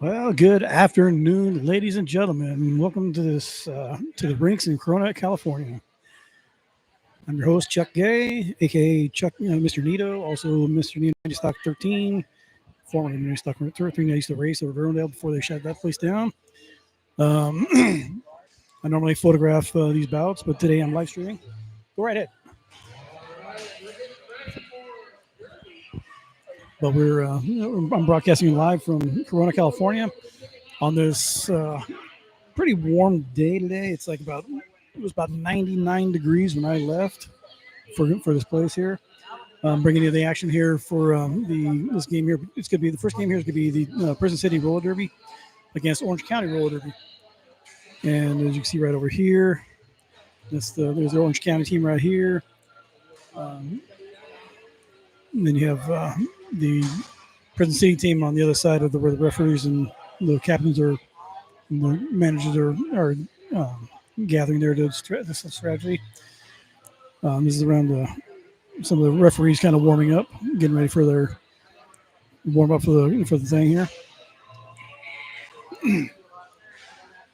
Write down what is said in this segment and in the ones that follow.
Well, good afternoon, ladies and gentlemen. Welcome to this to the rinks in Corona, California. I'm your host, Chuck Gay, aka Chuck, Mr. Nito, also Mr. Nito 90 Stock 13, formerly 90 Stock 13. I used to race over Riverdale before they shut that place down. Um, I normally photograph these bouts, but today I'm live streaming. Go right ahead. But I'm broadcasting live from Corona, California, on this pretty warm day today. It was about 99 degrees when I left for this place here. Bringing you the action here for the this game here. It's going to be the first game here is going to be the Prison City Roller Derby against Orange County Roller Derby. And as you can see right over here, there's the Orange County team right here. And then you have the Prison City team on the other side of where the referees and the captains and the managers are gathering there to this strategy. This is around some of the referees kind of warming up, getting ready for their warm up for the thing here.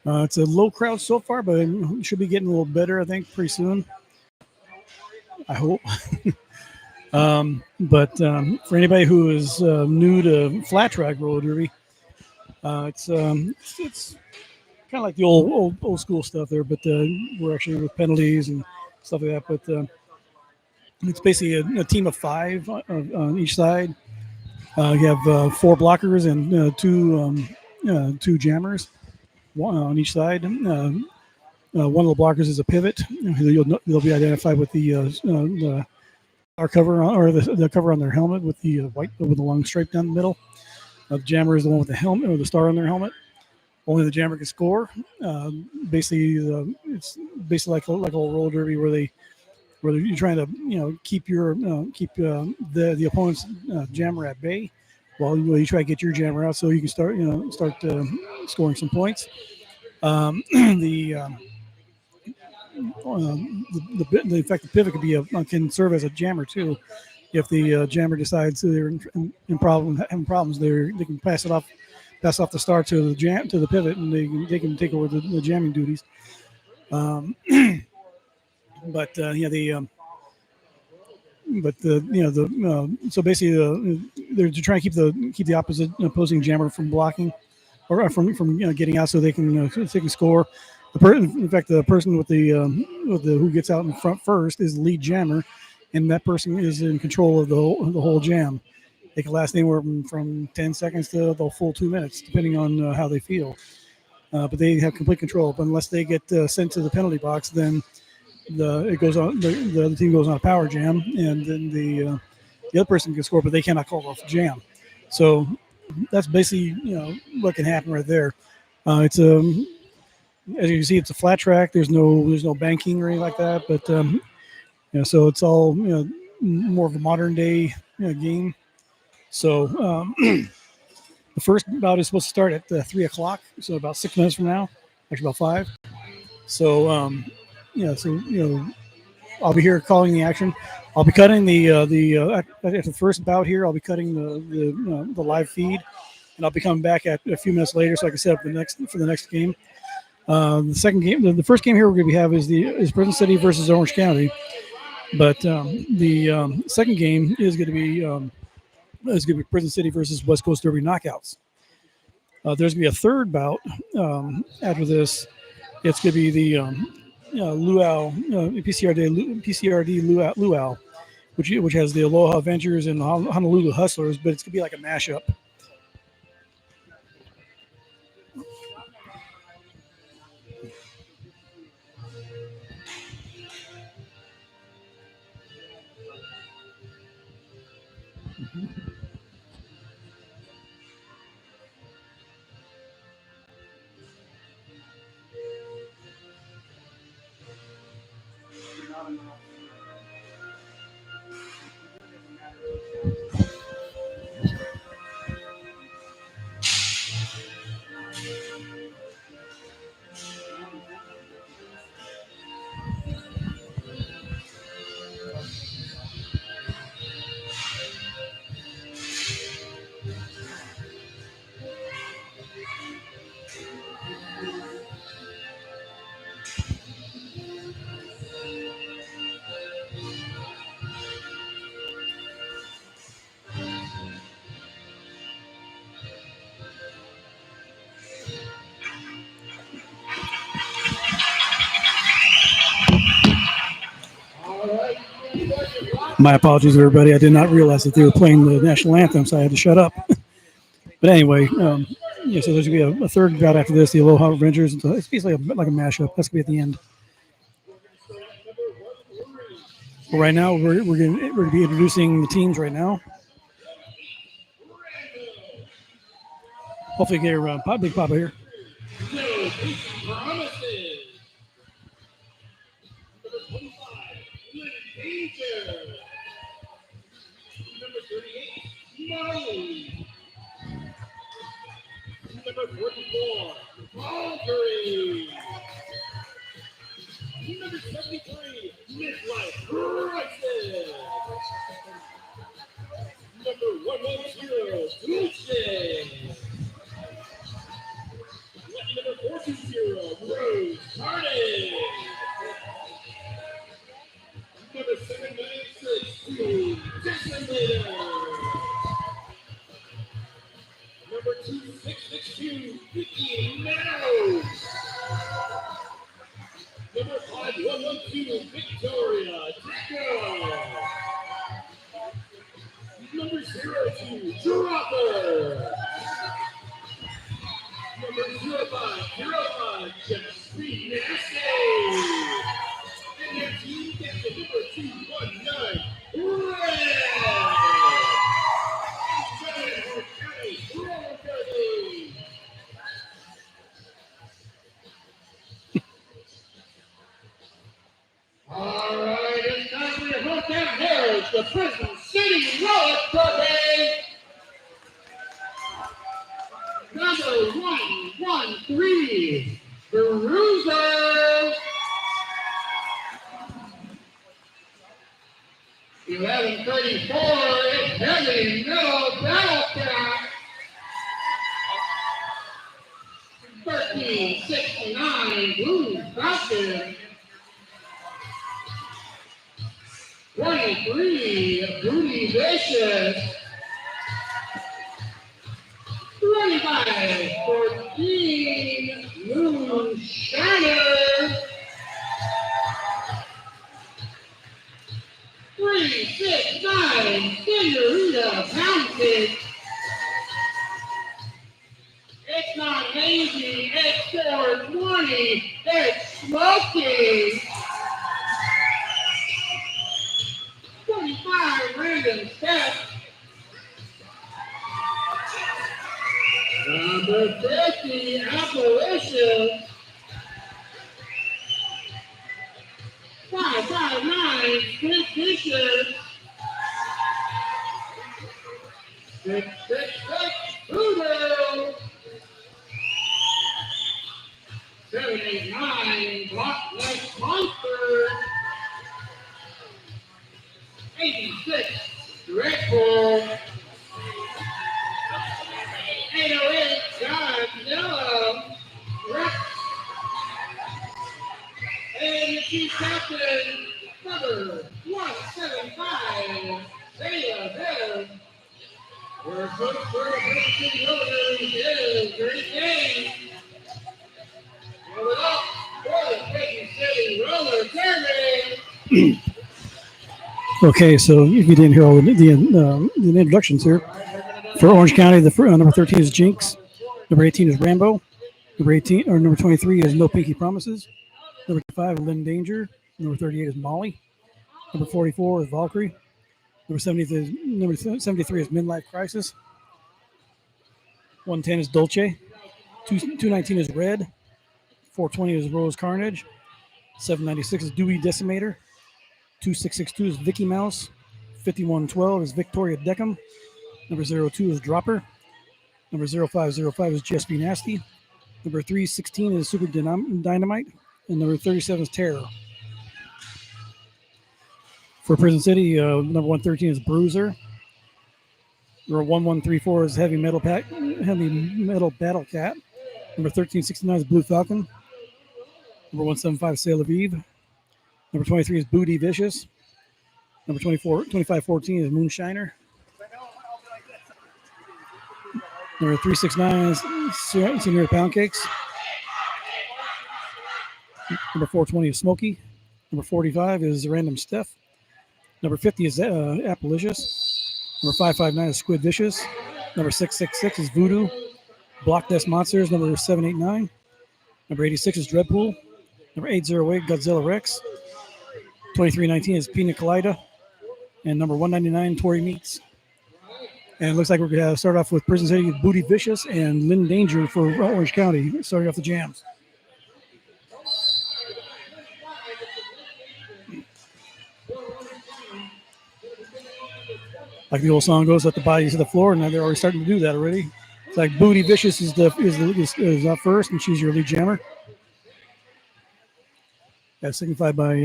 It's a low crowd so far, but it should be getting a little better, I think, pretty soon. I hope. But for anybody who is new to flat track roller derby, it's kind of like the old school stuff there, but we're actually with penalties and stuff like that. But it's basically a team of five on each side. You have four blockers and two jammers, one on each side. One of the blockers is a pivot. They'll be identified with the star cover or the cover on their helmet with the white with the long stripe down the middle. The jammer is the one with the helmet or the star on their helmet. Only the jammer can score. It's basically like a roller derby where you're trying to keep the opponent's jammer at bay while you try to get your jammer out so you can start scoring some points. In fact, the pivot can serve as a jammer too. If the jammer decides they're having problems, they can pass off the star to the pivot, and they can take over the jamming duties. So basically they're trying to keep the opposing jammer from blocking or from getting out so they can score. In fact, the person with the who gets out in front first is the lead jammer, and that person is in control of the whole jam. It can last anywhere from 10 seconds to the full 2 minutes, depending on how they feel. But they have complete control. But unless they get sent to the penalty box, then it goes on. The other team goes on a power jam, and then the other person can score, but they cannot call off the jam. So that's basically what can happen right there. It's as you can see, it's a flat track. There's no banking or anything like that. But so it's all more of a modern day game. So the first bout is supposed to start at 3 o'clock, so about 6 minutes from now, actually about 5. So I'll be here calling the action. I'll be cutting at the first bout here. I'll be cutting the live feed, and I'll be coming back at a few minutes later so I can set up the next game. The second game, the first game here we're going to have is Prison City versus Orange County, but the second game is going to be Prison City versus West Coast Derby Knockouts. There's going to be a third bout after this. It's going to be the Luau PCRD Luau, which has the Aloha Avengers and the Honolulu Hustlers, but it's going to be like a mashup. My apologies, everybody. I did not realize that they were playing the national anthem, so I had to shut up. But anyway, yeah. So there's gonna be a third bout after this, the Aloha Avengers. It's basically like a mashup. That's gonna be at the end. But right now, we're gonna be introducing the teams right now. Hopefully, get Big Papa here. Number 38, Molly. Number 44, Valkyrie. Number 73, Midlife Crisis. Number 110, Tuesday. Number 420, Rose Carney. Number 796, Decimator. Number 2662, Vicky Meadows. Number 5112, Victoria Deco. Number 02, Dropper. Number 0505, Just Be Nasty. And their team gets the number 219, Red. All right, it's time for your hometown heroes, the Prison City Roller Derby. Number 113, Bruiser. 1134, it's Heavy Metal Battle Cat. 1369, Blue Falcon. 23, Booty Vicious. 25, 14, Moon Shiner. 369, Senorita Pounded. It's not lazy, it's 420, it's smoking. 25, Random Step. Number 50, Apparition. 559, Split Fisher. 666, Voodoo. 789, Block Like Monster. 86, Dreadful. 808, Godzilla. Rex. And the chief captain, number 175, Zayla Bev. We're coach for the Prison City Rollers is Great Game. Roll it up for the Prison City Roller Derby. Okay, so if you didn't hear all the introductions here, for Orange County, number 13 is Jinx, number 18 is Rambo, number 23 is No Pinky Promises, number 25 is Lynn Danger, number 38 is Molly, number 44 is Valkyrie, number 73 is Midlife Crisis, 110 is Dolce, 219 is Red, 420 is Rose Carnage, 796 is Dewey Decimator, 2662 is Vicky Mouse, 5112 is Victoria Deckham, number 02 is Dropper, number 0505 is Just Be Nasty, number 316 is Super Dynamite, and number 37 is Terror. For Prison City, number 113 is Bruiser, number 1134 is Heavy Metal Battle Cat, number 1369 is Blue Falcon, number 175 is Sail Aviv, number 23 is Booty Vicious. Number 2514 is Moonshiner. Number 369 is Senorita Poundcakes. Number 420 is Smokey. Number 45 is Random Steph. Number 50 is Appalicious. Number 559 is Squid Vicious. Number 666 is Voodoo. Block Nest Monsters. Number 789. Number 86 is Dreadpool. Number 808 Godzilla Rex. 2319 is Pina Colada. And number 199 Tory Meats. And it looks like we're going to start off with Prison City, Booty Vicious, and Lynn Danger for Orange County, starting off the jams. Like the old song goes, let the bodies hit the floor, and now they're already starting to do that already. It's like Booty Vicious is up first, and she's your lead jammer. That's signified by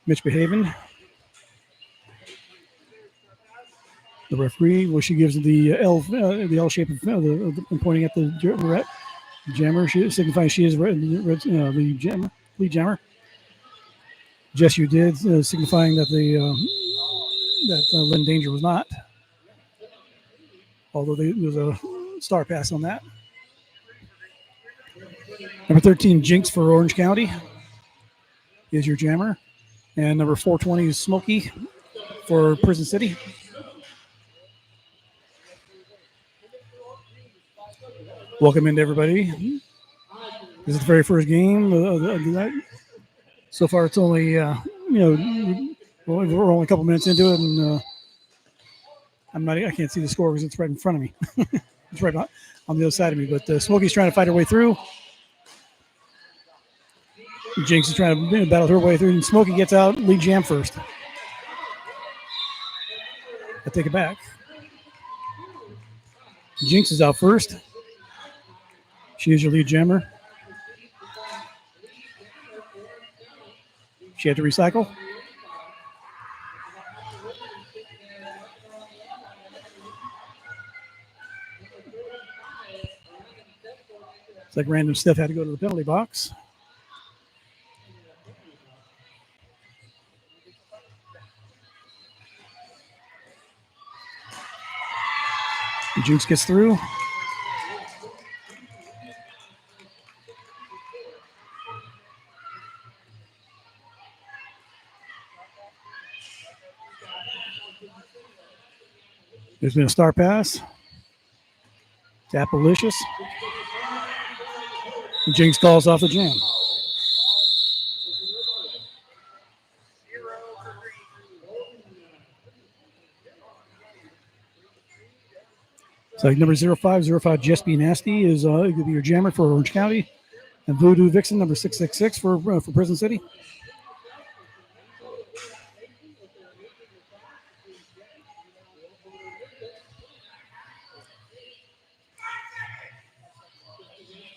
Mitch Behaven. The referee, well, she gives the L shape of pointing at the jammer. She signifies she is the lead jammer. Jess, you did, signifying that Lynn Danger was not. Although there was a star pass on that. Number 13, Jinx for Orange County is your jammer. And number 420 is Smokey for Prison City. Welcome into everybody. This is the very first game of the night. So far, it's only, we're only a couple minutes into it, and I can't see the score because it's right in front of me. It's right on the other side of me. But Smokey's trying to fight her way through. Jinx is trying to battle her way through, and Smokey gets out. Lead jam first. I take it back. Jinx is out first. She is your lead jammer. She had to recycle. It's like random stuff had to go to the penalty box. Jinx gets through. There's been a star pass. It's Appalicious. Jinx calls off the jam. It's like number 0505 Just Be Nasty is going to be your jammer for Orange County. And Voodoo Vixen, number 666 for Prison City.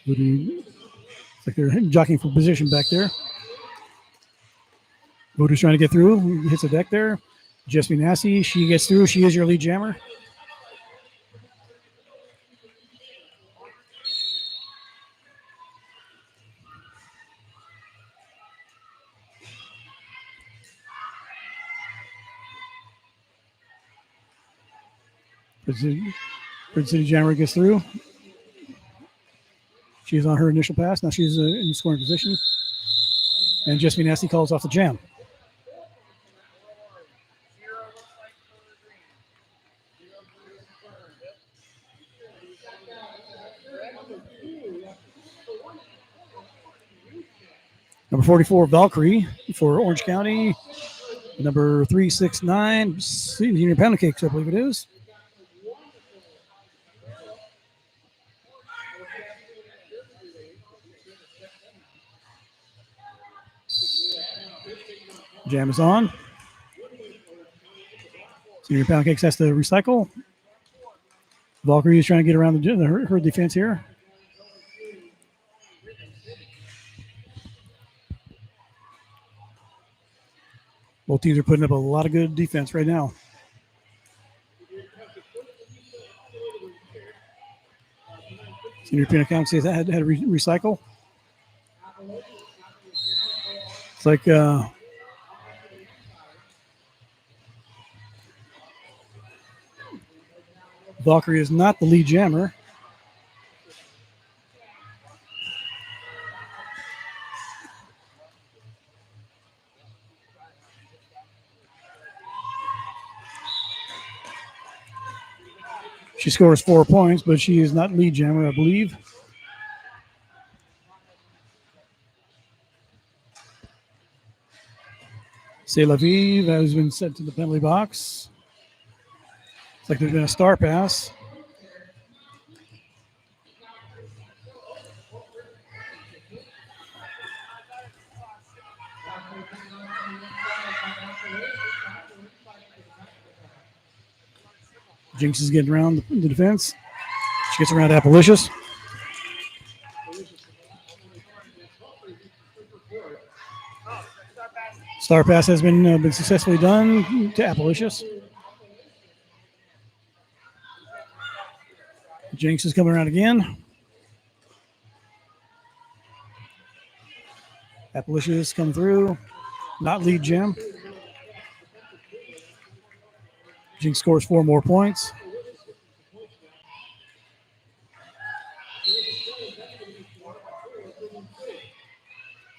Voodoo, it's like they're jockeying for position back there. Voodoo's trying to get through. Hits a deck there. Just Be Nasty. She gets through. She is your lead jammer. Prison City Jammer gets through. She's on her initial pass. Now she's in scoring position. And Just Be Nasty calls off the jam. Number 44, Valkyrie for Orange County. Number 369, Senior Pound Cakes, I believe it is. Jam is on. Senior Pound Cakes has to recycle. Valkyrie is trying to get around her defense here. Both teams are putting up a lot of good defense right now. Senior Pound Cakes had to recycle. It's like Valkyrie is not the lead jammer. She scores 4 points, but she is not lead jammer, I believe. C'est la vie has been sent to the penalty box. It's like there's been a star pass. Jinx is getting around the defense. She gets around Appalicious. Star pass has been successfully done to Appalicious. Jinx is coming around again. Appalicious come through. Not lead gem. Jinx scores 4 more points.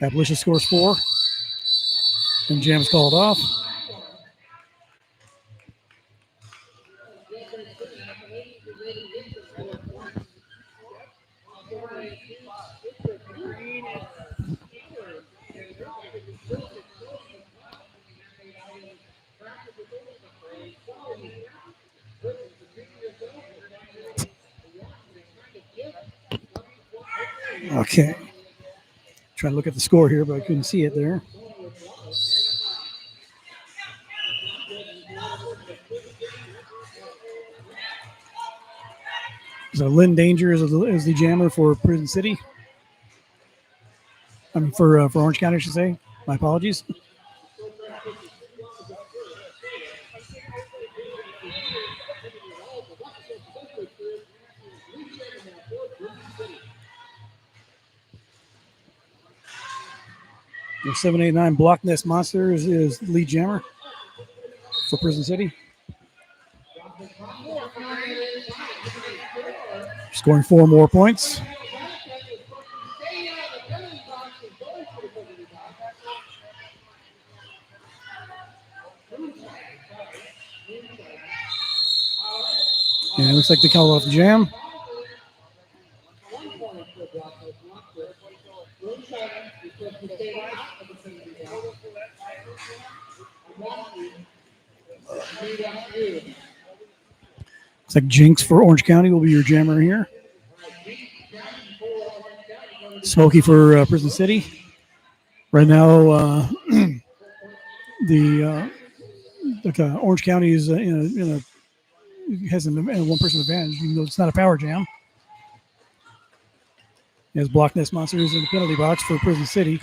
Appalicious scores 4. And jam's called off. Okay. Trying to look at the score here, but I couldn't see it there. So Lynn Danger is the jammer for Prison City. I mean, for Orange County, I should say. My apologies. The 789 Block Nest Monster is lead jammer for Prison City. Scoring 4 more points. And it looks like they called off the jam. It's like Jinx for Orange County will be your jammer here. Smokey for Prison City. Right now, Orange County is has a 1-person advantage, even though it's not a power jam. As Block Nest Monsters in the penalty box for Prison City.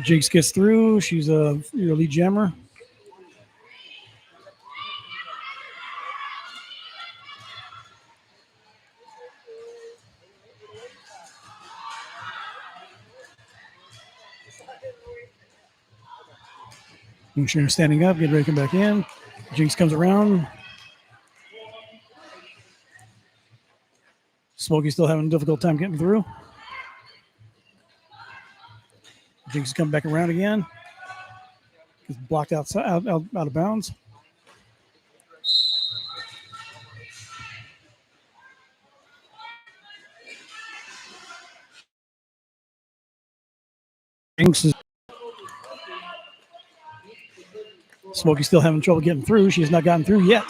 Jinx gets through. She's a lead jammer. Sharon standing up, getting ready to come back in. Jinx comes around. Smokey's still having a difficult time getting through. Jinx is coming back around again. He's blocked out of bounds. Jinx is Smokey's still having trouble getting through. She has not gotten through yet.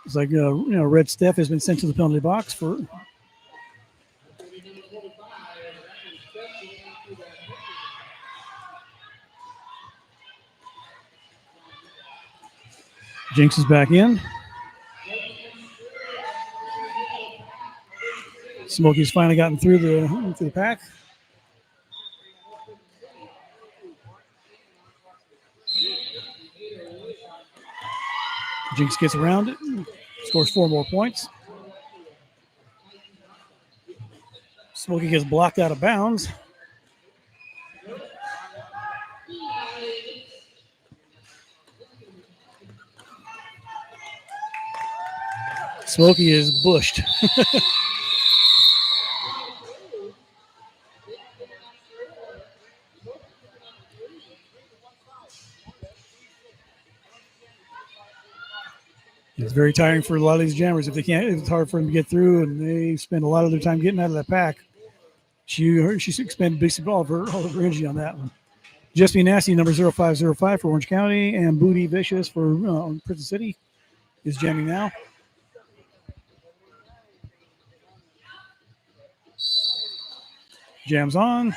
It's like Red Steph has been sent to the penalty box for. Jinx is back in. Smokey's finally gotten through the pack. Jinx gets around it, scores 4 more points. Smokey gets blocked out of bounds. Smokey is bushed. It's very tiring for a lot of these jammers. If they can't, it's hard for them to get through, and they spend a lot of their time getting out of that pack. She expended basically all of her energy on that one. Just Be Nasty, number 0505 for Orange County, and Booty Vicious for Prison City is jamming now. Jams on.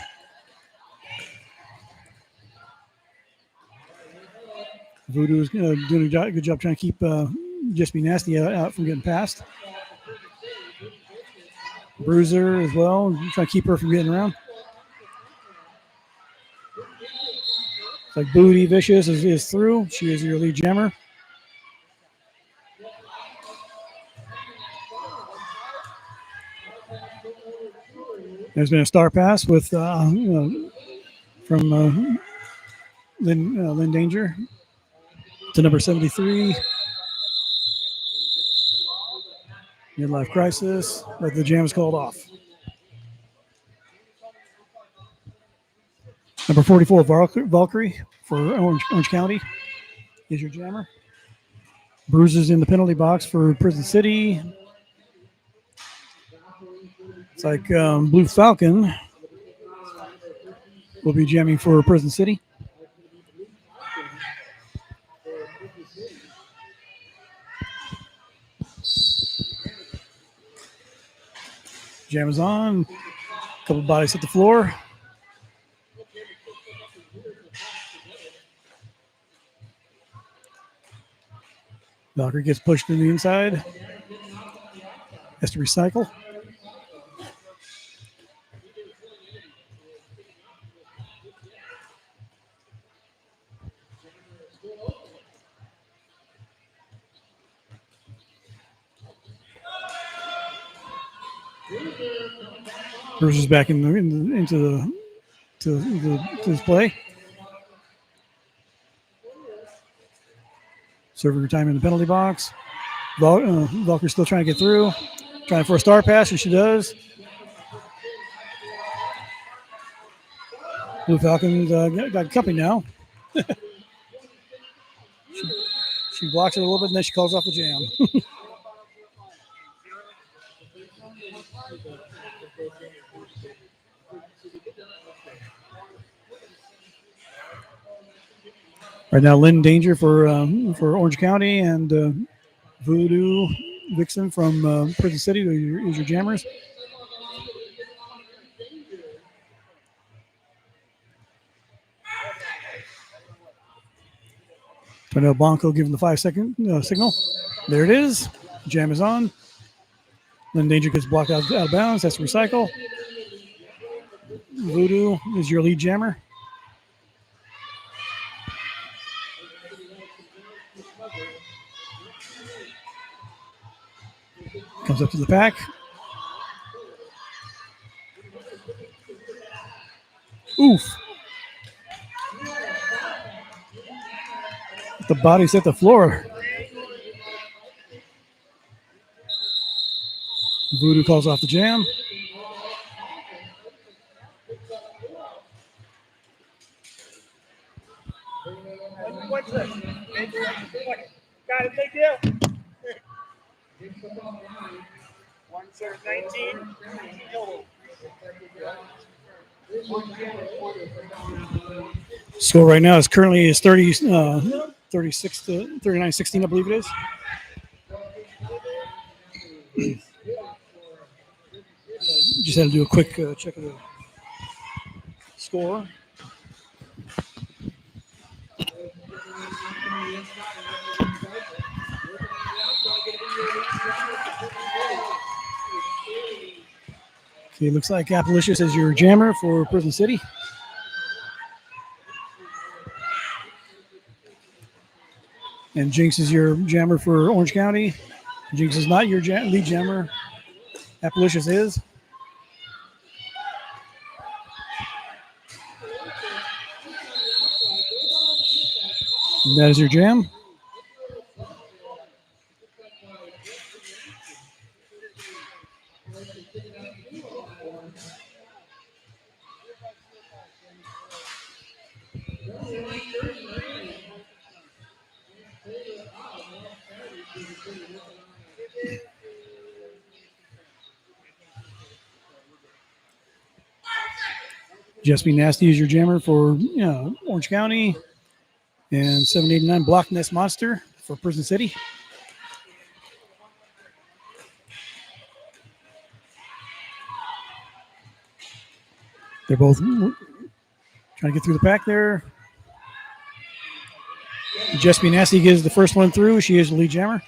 Voodoo is doing a good job trying to keep Just Be Nasty out from getting past. Bruiser as well, trying to keep her from getting around. It's like Booty Vicious is through. She is your lead jammer. There's been a star pass with from Lynn Danger to number 73. Midlife Crisis, but the jam is called off. Number 44, Valkyrie for Orange County is your jammer. Bruises in the penalty box for Prison City. It's like Blue Falcon will be jamming for Prison City. Jam is on. A couple bodies hit the floor. Valkyrie gets pushed to the inside. Has to recycle. Bruce is back into this play. Serving her time in the penalty box. Valkyrie's still trying to get through. Trying for a star pass, and she does. Blue Falcon's got company now. she blocks it a little bit, and then she calls off the jam. Right now, Lynn Danger for Orange County and Voodoo Vixen from Prison City is your jammers. Tornado Blanco giving the 5-second signal. There it is. Jam is on. Lynn Danger gets blocked out of bounds. That's recycle. Voodoo is your lead jammer. Comes up to the pack. Oof. The body's hit the floor. Voodoo calls off the jam. What's this? Got it, big deal. 119. Score right now is currently 36 to 39-16, I believe it is. Just had to do a quick check of the score. Okay, looks like Appalicious is your jammer for Prison City. And Jinx is your jammer for Orange County. Jinx is not your lead jammer. Appalicious is. And that is your jam. Just Be Nasty is your jammer for Orange County. And 789 Block Nest Monster for Prison City. They're both trying to get through the pack there. Just Be Nasty gives the first one through. She is the lead jammer.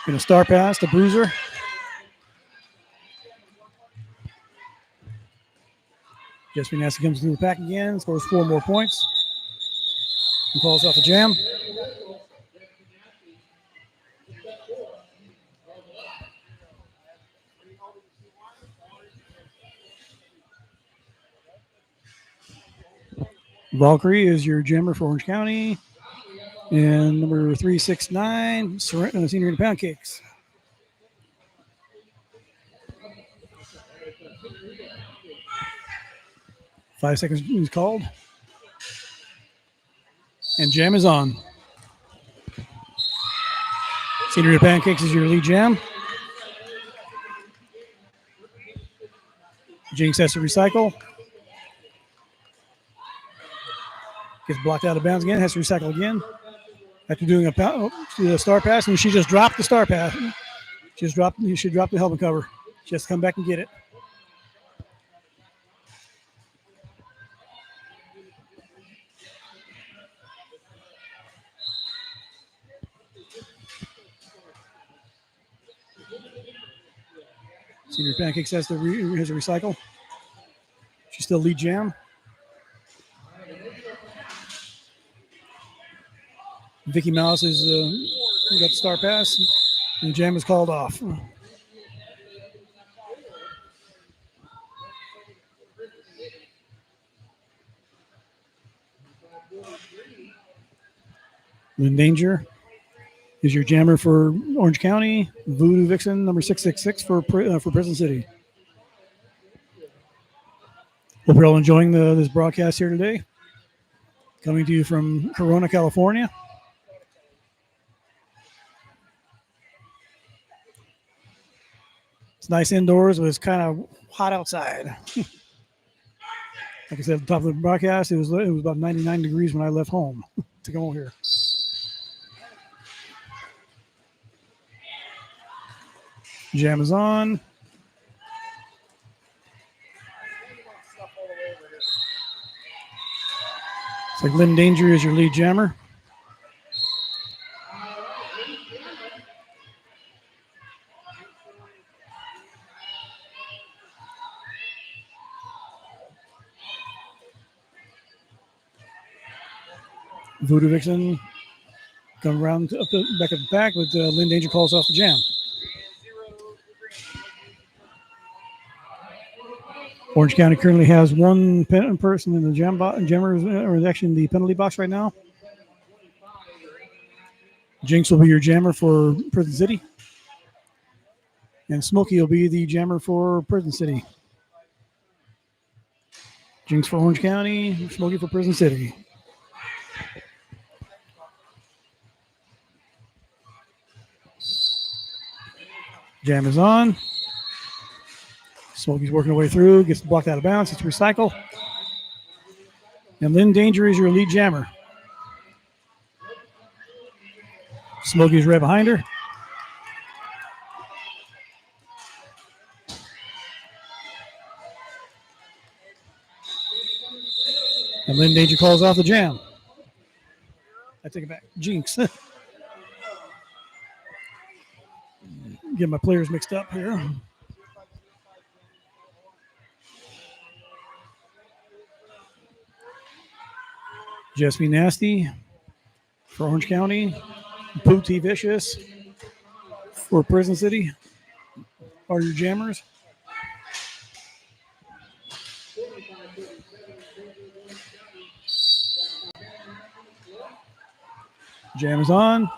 Going to star pass to Bruiser. Just Be Nasty comes through the pack again, scores 4 more points. And calls off a jam. Valkyrie is your jammer for Orange County. And number 369, Senior in Pound Cakes. Five seconds is called. And jam is on. Senior in Pancakes is your lead jam. Jinx has to recycle. Gets blocked out of bounds again, has to recycle again. After doing a star pass, and she just dropped the star pass. You should drop the helmet cover. She has to come back and get it. Senior Pancakes has to recycle. She's still lead jam. Vicky Mouse is got the star pass, and the jam is called off. Lynn Danger is your jammer for Orange County. Voodoo Vixen, number 666 for Prison City. Hope you're all enjoying this broadcast here today. Coming to you from Corona, California. It's nice indoors, but it's kind of hot outside. Like I said at the top of the broadcast, it was about 99 degrees when I left home to come over here. Jam is on. It's like Lynn Danger is your lead jammer. Voodoo Vixen come around back at the back, but Lynn Danger calls off the jam. Orange County currently has one person in the jammers, or actually in the penalty box right now. Jinx will be your jammer for Prison City. And Smokey will be the jammer for Prison City. Jinx for Orange County, Smokey for Prison City. Jam is on. Smokey's working her way through, gets blocked out of bounds, it's recycle. And Lynn Danger is your lead jammer. Smokey's right behind her. And Lynn Danger calls off the jam. I take it back. Jinx. Get my players mixed up here. Just Be Nasty for Orange County. Bout Vicious for Prison City are your jammers. Jam is on.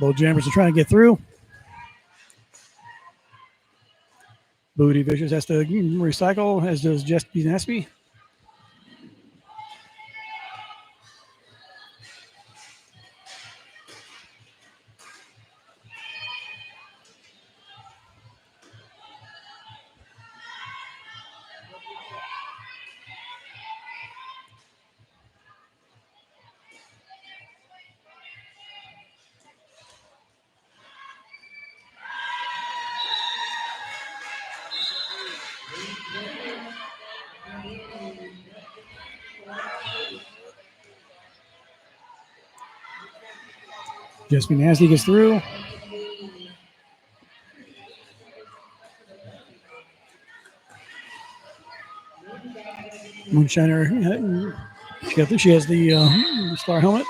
Both jammers are trying to get through. Booty Vicious has to recycle, as does Just Be Nasty. Just Be Nasty gets through. Moonshiner, she has the star helmet,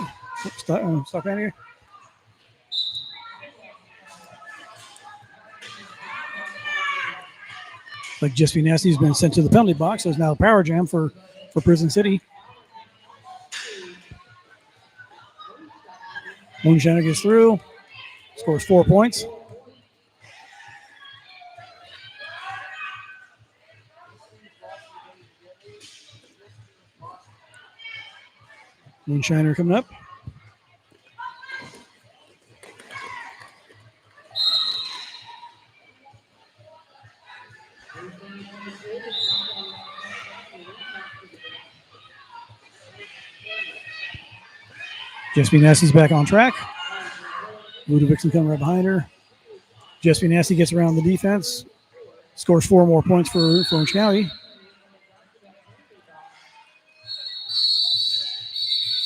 star band here. Like Just Be Nasty has been sent to the penalty box, so it's now a power jam for Prison City. Moonshiner gets through, scores 4 points. Moonshiner coming up. Just Be Nasty's back on track. Ludovicson coming right behind her. Just Be Nasty gets around the defense, scores 4 more points for Orange County.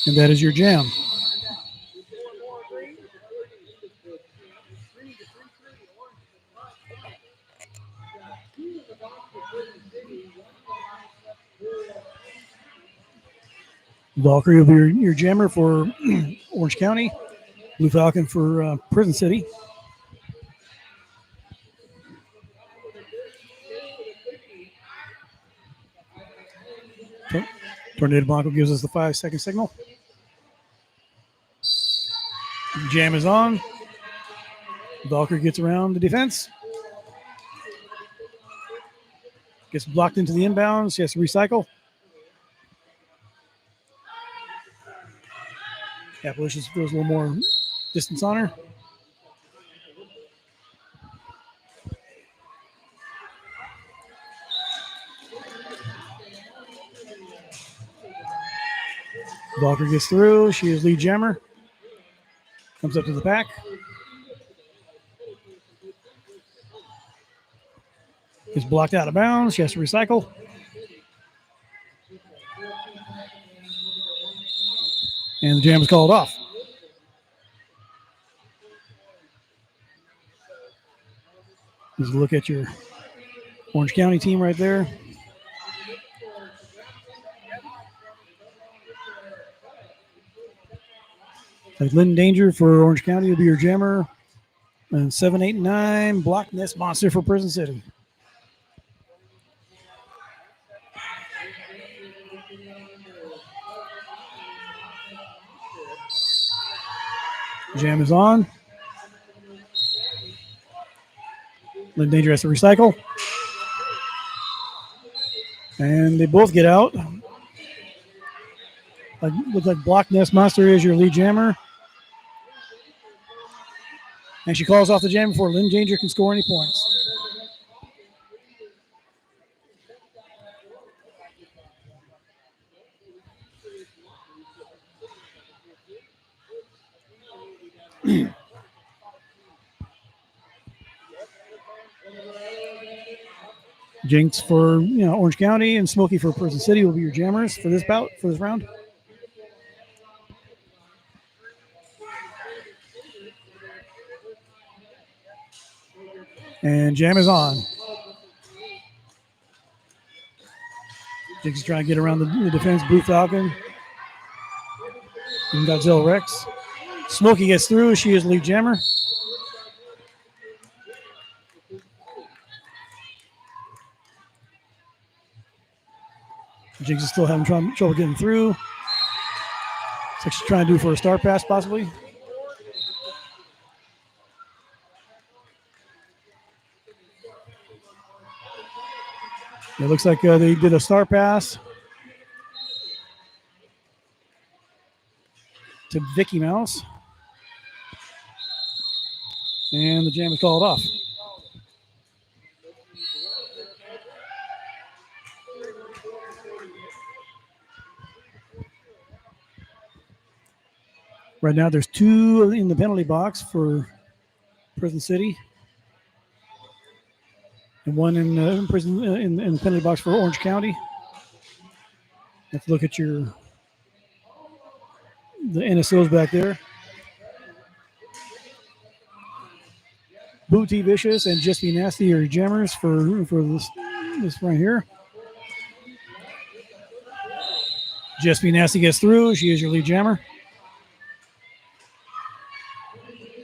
And that is your jam. Valkyrie will be your jammer for Orange County. Blue Falcon for Prison City. Tornado Blanco gives us the 5-second signal. Jam is on. Valkyrie gets around the defense. Gets blocked into the inbounds. She has to recycle. Appalachian throws a little more distance on her. Valkyrie gets through. She is lead jammer. Comes up to the pack. Gets blocked out of bounds. She has to recycle. And the jam is called off. Just look at your Orange County team right there. Like Lynn Danger for Orange County will be your jammer. And 7, 8, 9, Block Nest Monster for Prison City. Jam is on. Lynn Danger has to recycle. And they both get out. Looks like Block Nest Monster is your lead jammer. And she calls off the jam before Lynn Danger can score any points. Jinx for Orange County and Smokey for Prison City will be your jammers for this bout, for this round. And jam is on. Jinx is trying to get around the defense. Blue Falcon. And Godzilla Rex. Smokey gets through. She is lead jammer. Jinx is still having trouble getting through. Looks like she's trying to do for a star pass, possibly. It looks like they did a star pass to Vicky Mouse. And the jam is called off. Right now, there's 2 in the penalty box for Prison City, and 1 in prison in the penalty box for Orange County. Let's look at the NSOs back there. Boot Vicious and Just Be Nasty are jammers for this right here. Just Be Nasty gets through. She is your lead jammer.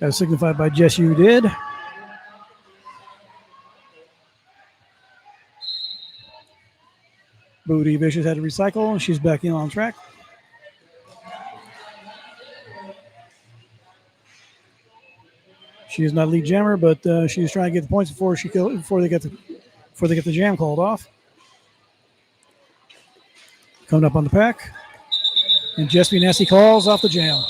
As signified by Jess, you did. Booty Vicious had to recycle, and she's back in on track. She is not a lead jammer, but she's trying to get the points before they get the jam called off. Coming up on the pack, and Jess Be Nasty calls off the jam.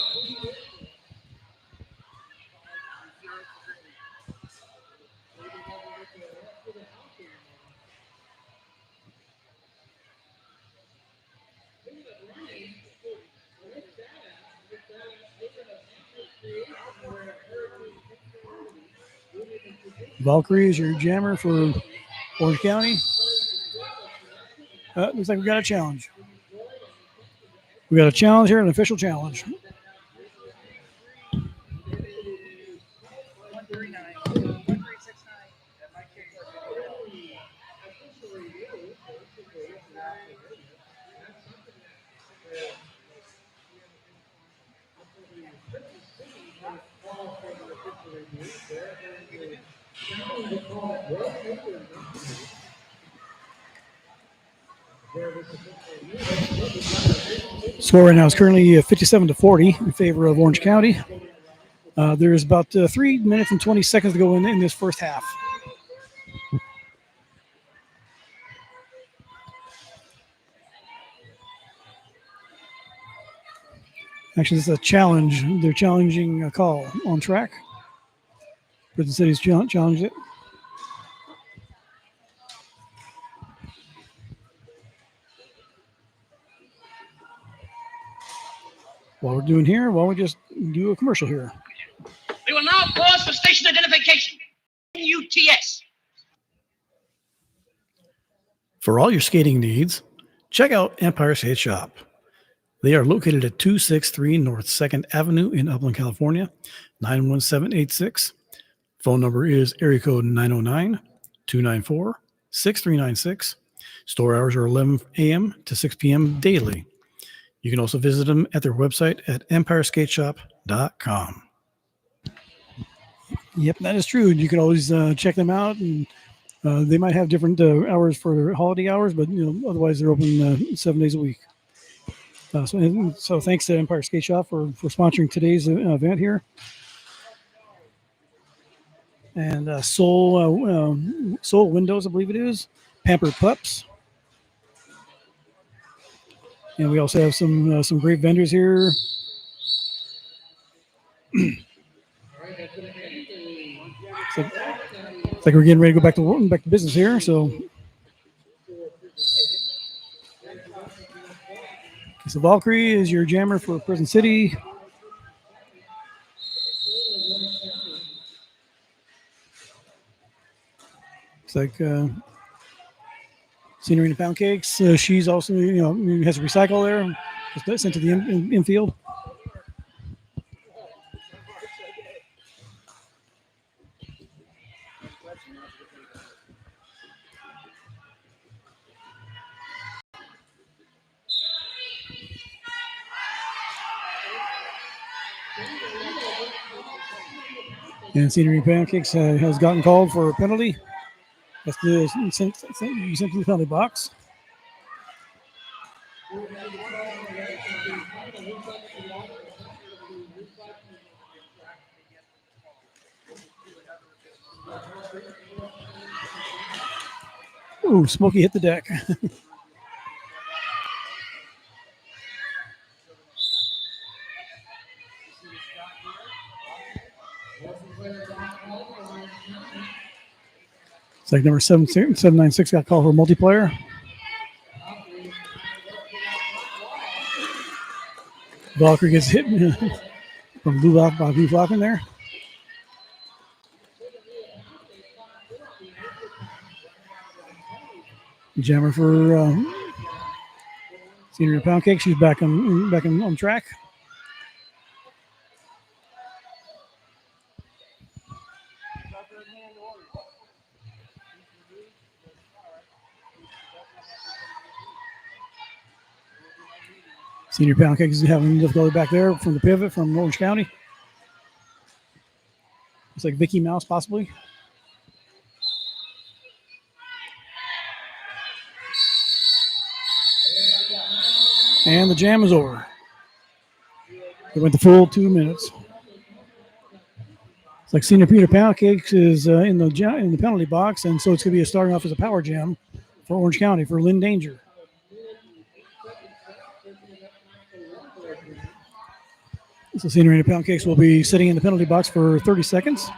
Valkyrie is your jammer for Orange County. Looks like we got a challenge. We got a challenge here, an official challenge. Score right now is currently 57-40 in favor of Orange County. There's about 3 minutes and 20 seconds to go in this first half. Actually, this is a challenge. They're challenging a call on track. Prison City's challenged it. What we're doing here, well, we just do a commercial here. We will now pause for station identification. NUTS. For all your skating needs, check out Empire Skate Shop. They are located at 263 North 2nd Avenue in Upland, California, 91786. Phone number is area code 909-294-6396. Store hours are 11 a.m. to 6 p.m. daily. You can also visit them at their website at empireskateshop.com. Yep, that is true. You can always check them out, and they might have different hours for holiday hours, but otherwise they're open 7 days a week. So thanks to Empire Skate Shop for sponsoring today's event here. And Soul Windows, I believe it is. Pampered Pups. And we also have some great vendors here. It's like we're getting ready to go back to business here. So Valkyrie is your jammer for Prison City. It's like Scenery and Pound Cakes. She's also, has a recycle there. Just sent to the infield. And Scenery and Pancakes has gotten called for a penalty. That's you sent to the penalty box. Ooh, Smokey hit the deck. It's like number 796 got called for multiplayer. Valkyrie gets hit from Blue Lock in there. Jammer for Scenery Pound Cake. She's back on track. Senior Pound Cake is having difficulty back there from the pivot from Orange County. It's like Vicky Mouse, possibly. And the jam is over. It went the full 2 minutes. It's like Senior Peter Pound Cakes is in the penalty box, and so it's going to be starting off as a power jam for Orange County for Lynn Danger. So Senior Peter Pound Cakes will be sitting in the penalty box for 30 seconds.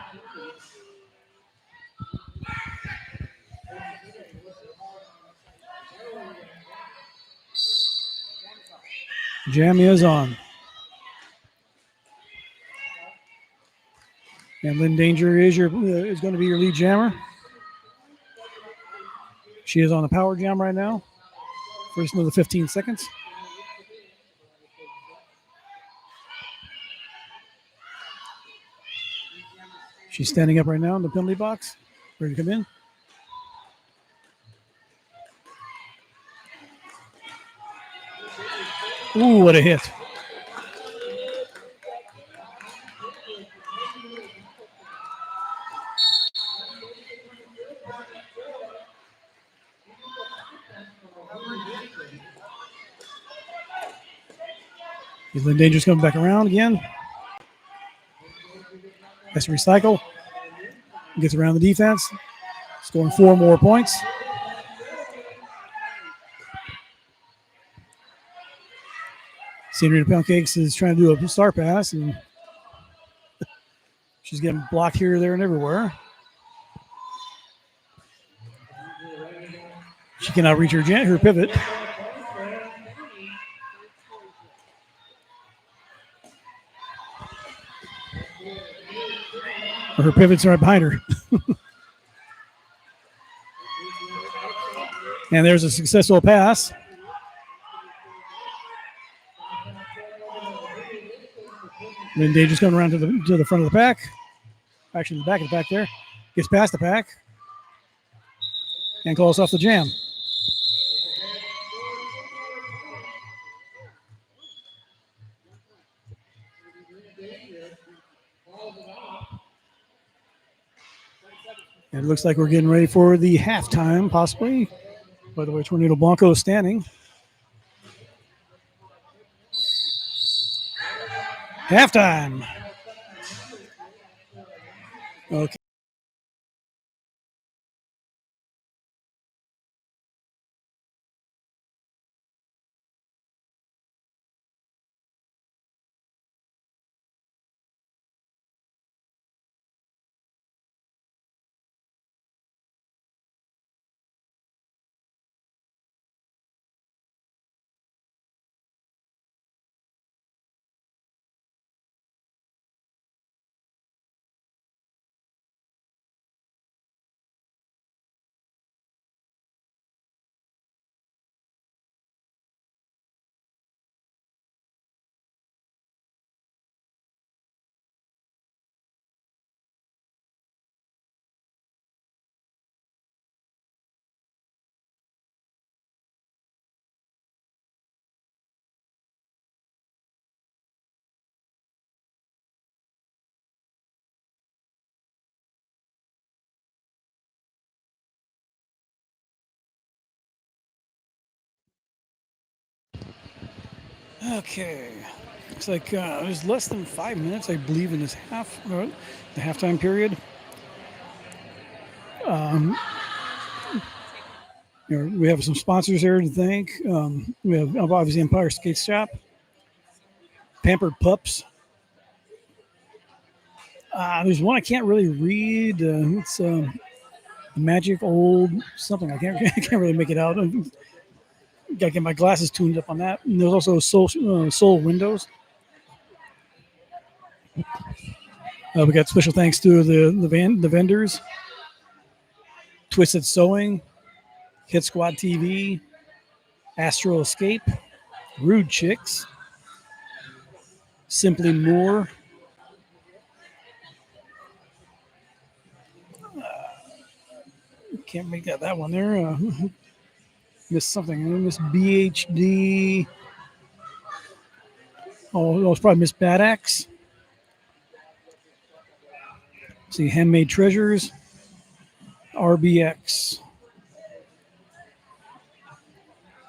Jam is on. And Lynn Danger is going to be your lead jammer. She is on the power jam right now. First another 15 seconds. She's standing up right now in the penalty box, ready to come in. Ooh, what a hit. Lynn Danger's coming back around again. Has to recycle. Gets around the defense. Scoring 4 more points. Senior Pound Cakes is trying to do a star pass, and she's getting blocked here, there, and everywhere. She cannot reach her pivot. Her pivot's right behind her. And there's a successful pass. Then Danger's coming around to the front of the pack. Actually, the back of the pack there. Gets past the pack. And calls off the jam. And it looks like we're getting ready for the halftime, possibly. By the way, Tornado Blanco is standing. Halftime. Okay. Okay. Looks like there's less than 5 minutes, I believe, in this the halftime period. We have some sponsors here to thank. We have obviously Empire Skate Shop, Pampered Pups. There's one I can't really read. It's Magic Old something. I can't really make it out. Got to get my glasses tuned up on that. And there's also Soul Windows. We got special thanks to the vendors: Twisted Sewing, Hit Squad TV, Astro Escape, Rude Chicks, Simply More, Can't make that one there. Missed something. I missed BHD. Oh, it's probably Miss Bad Axe. See, Handmade Treasures. RBX.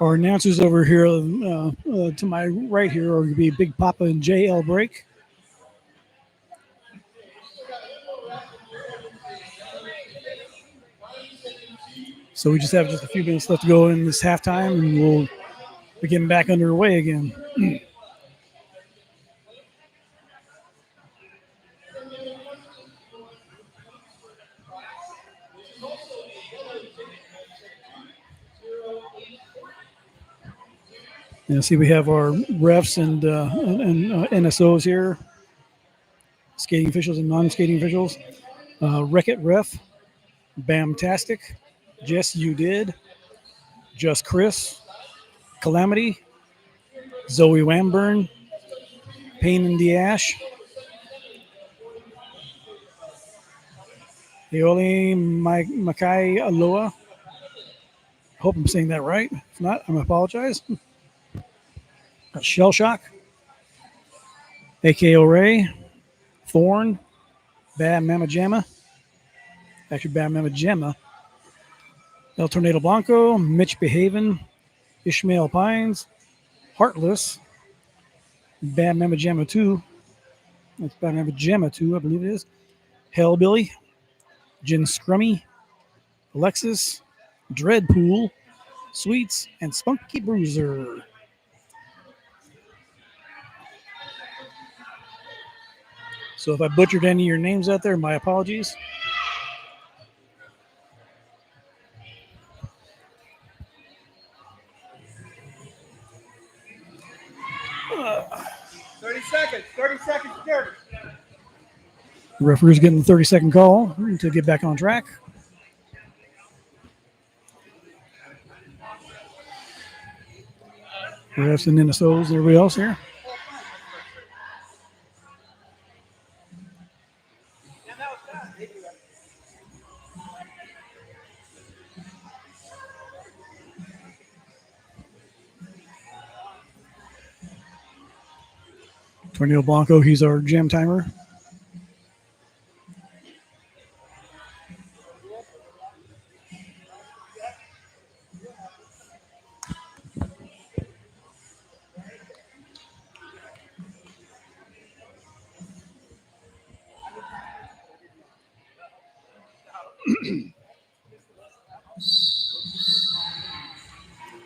Our announcers over here to my right here are going to be Big Papa and JL Break. So we just have a few minutes left to go in this halftime, and we'll be getting back underway again. And see, we have our refs and NSOs here, skating officials and non-skating officials. Wreck-It Ref, Bamtastic, Jess You Did, Just Chris, Calamity, Zoe Wamburn, Pain in the Ash, Eoli Makai Aloha. Hope I'm saying that right. If not, I apologize. Shell Shock, AKO Ray, Thorn, Bad Mama Jamma. Actually, Bad Mama Jamma. El Tornado Blanco, Mitch Behaven, Ishmael Pines, Heartless, Bad Mama Jamma 2. That's Bad Mama Jamma 2, I believe it is. Hellbilly, Jin Scrummy, Alexis, Dreadpool, Sweets, and Spunky Bruiser. So if I butchered any of your names out there, my apologies. Uh, 30 seconds. 30 seconds. 30. The referee's getting the 30-second call to get back on track. Refs and NSOs and everybody else here. Tornado Blanco, he's our jam timer.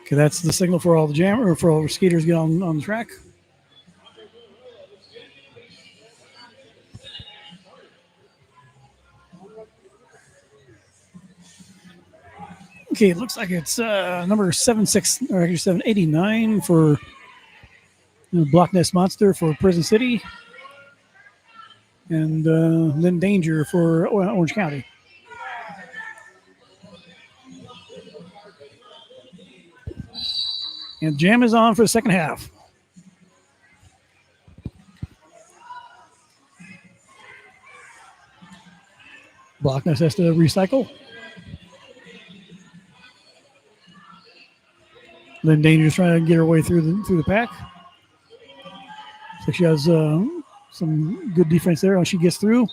Okay, that's the signal for all the jammer, or for all the skaters to get on the track. Okay, it looks like it's number 789 for Block Nest Monster for Prison City, and Lynn Danger for Orange County. And jam is on for the second half. Block Nest has to recycle. Lynn Danger's trying to get her way through the pack. So she has some good defense there. She gets through.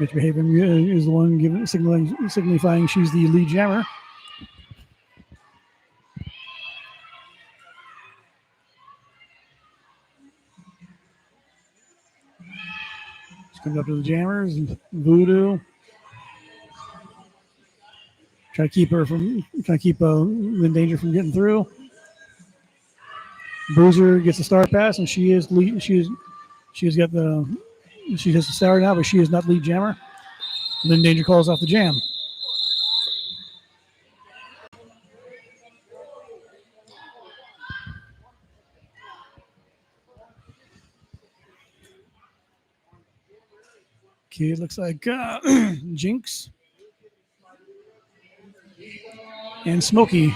Mitch Behaven is the one signifying she's the lead jammer. She's coming up to the jammers. Voodoo. Trying to keep Lynn Danger from getting through. Bruiser gets a star pass, and she is lead. She has the star now, but she is not lead jammer. Lynn Danger calls off the jam. Okay, it looks like Jinx and Smokey.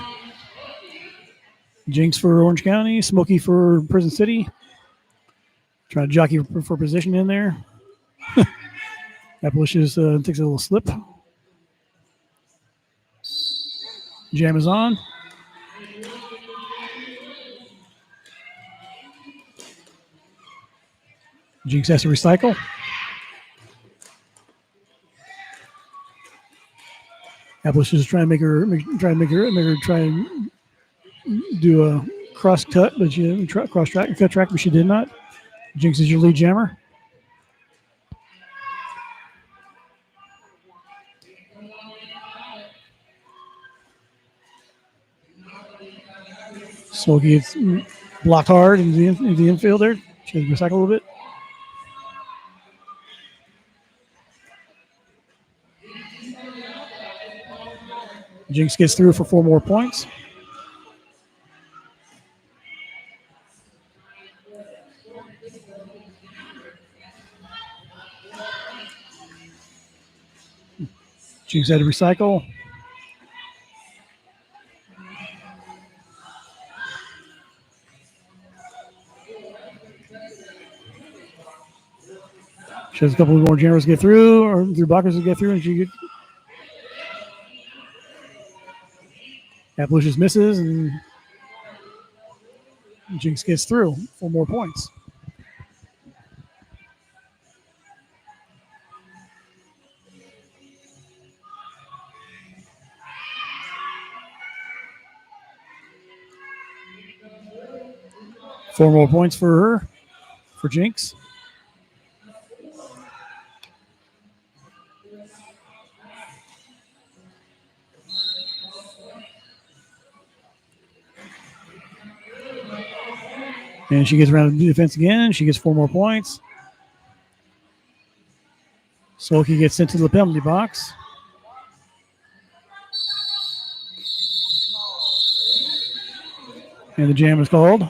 Jinx for Orange County, Smokey for Prison City. Trying to jockey for position in there. Appalicious takes a little slip. Jam is on. Jinx has to recycle. Appalicious is trying to make her try and do a cross cut, but she didn't cross track, cut track, but she did not. Jinx is your lead jammer. Smokey gets blocked hard in the infield there. She has to recycle a little bit. Jinx gets through for 4 more points. Jinx had to recycle. She has a couple more jammers to get through, or through blockers to get through, and she Appalicious misses, and Jinx gets through 4 more points. Four more points for her, for Jinx. And she gets around the defense again. She gets 4 more points. Smokey gets sent to the penalty box. And the jam is called.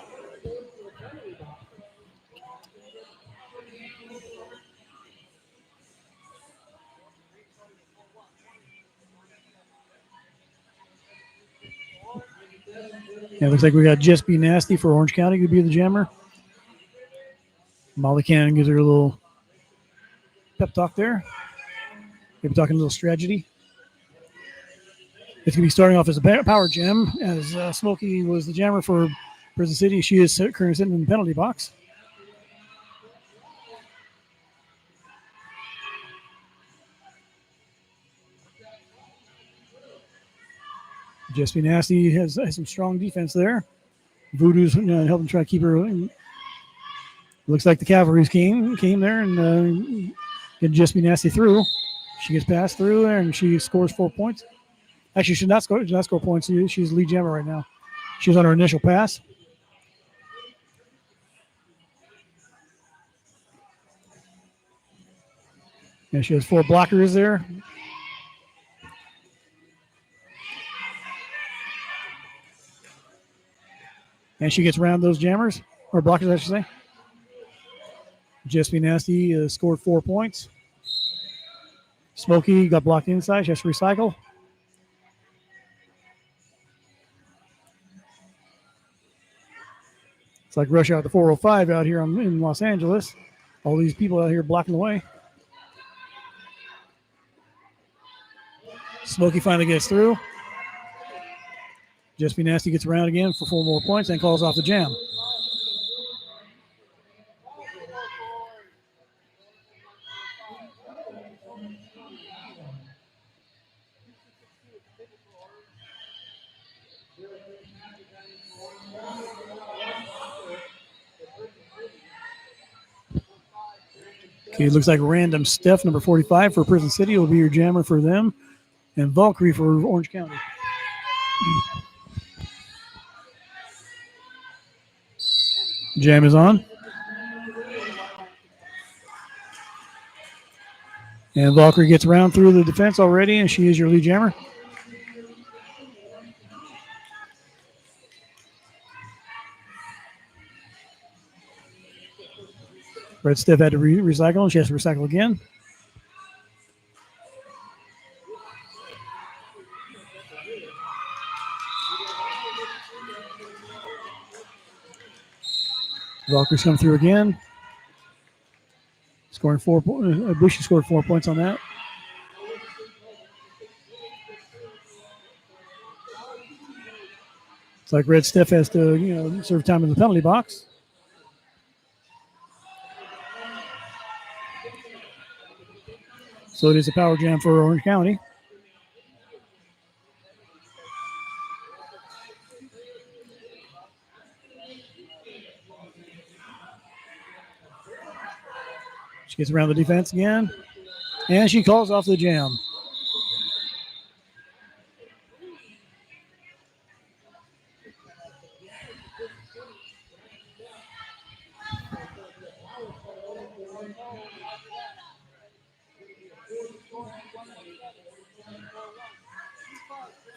Yeah, it looks like we got Just Be Nasty for Orange County to be the jammer. Molly Cannon gives her a little pep talk there. Maybe talking a little strategy. It's going to be starting off as a power jam, as Smokey was the jammer for Prison City. She is currently sitting in the penalty box. Just Be Nasty has some strong defense there. Voodoo's helping try to keep her. Looks like the Cavalry's came there and get Just Be Nasty through. She gets passed through there and she scores 4 points. Actually, she should not score points. She's lead jammer right now. She's on her initial pass. And she has 4 blockers there. And she gets around those jammers, or blockers, I should say. Just Be Nasty scored 4 points. Smokey got blocked inside. She has to recycle. It's like rush hour at the 405 out here in Los Angeles. All these people out here blocking the way. Smokey finally gets through. Just Be Nasty gets around again for 4 more points and calls off the jam. Okay, it looks like Random Steph, number 45 for Prison City, will be your jammer for them. And Valkyrie for Orange County. Jam is on. And Valkyrie gets around through the defense already, and she is your lead jammer. Red Steph had to recycle, and she has to recycle again. Valkyrie's come through again. scoring 4 points. I believe she scored 4 points on that. It's like Red Steph has to, serve time in the penalty box. So it is a power jam for Orange County. She gets around the defense again, and she calls off the jam.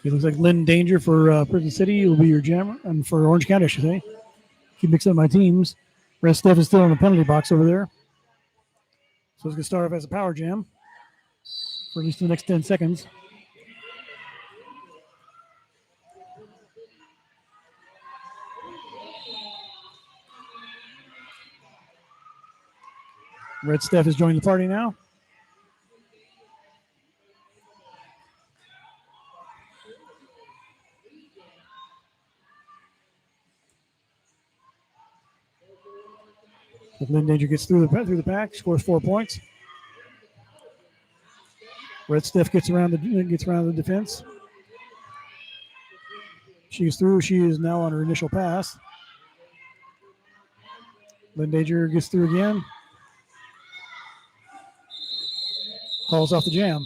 It looks like Lynn Danger for Prison City will be your jammer, and for Orange County, I should say. Keep mixing up my teams. Red Steph is still in the penalty box over there. So it's going to start off as a power jam for at least the next 10 seconds. Red Steph is joining the party now. If Lynn Danger gets through the pack, scores 4 points. Red Steph gets around the defense. She is through. She is now on her initial pass. Lynn Danger gets through again. Calls off the jam.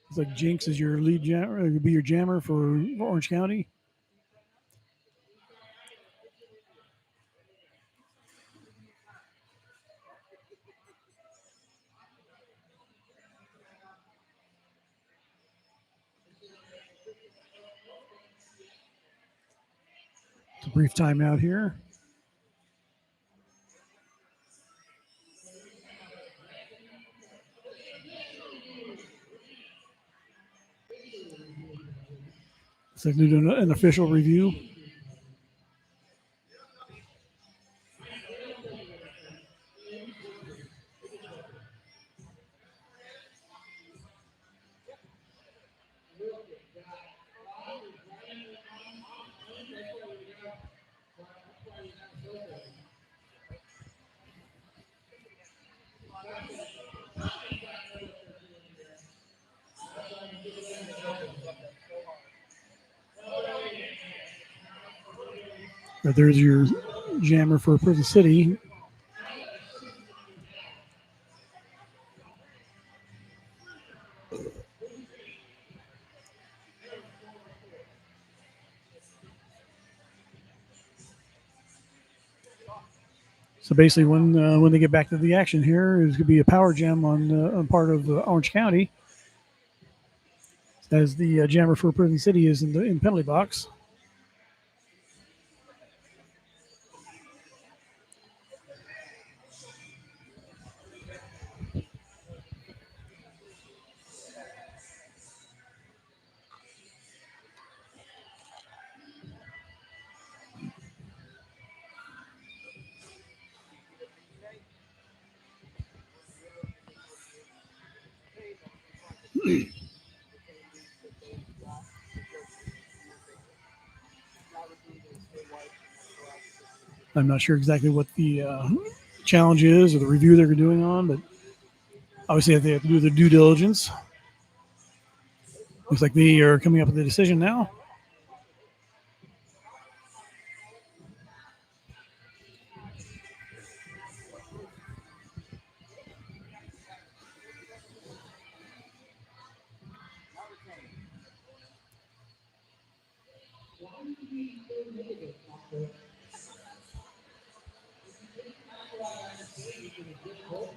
It's like Jinx is your lead jammer, could be your jammer for Orange County. It's a brief timeout here. It's like they're doing an official review. But there's your jammer for Prison City. So basically, when they get back to the action here, is going to be a power jam on part of Orange County, as the jammer for Prison City is in the penalty box. I'm not sure exactly what the challenge is or the review they're doing on, but obviously they have to do their due diligence. Looks like they are coming up with a decision now.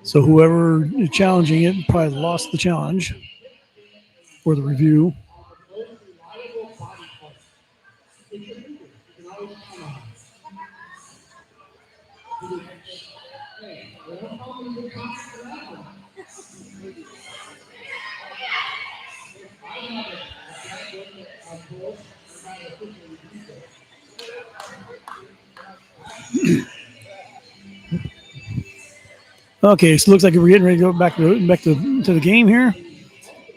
So whoever is challenging it probably lost the challenge or the review. Okay, so it looks like we're getting ready to go back to the game here.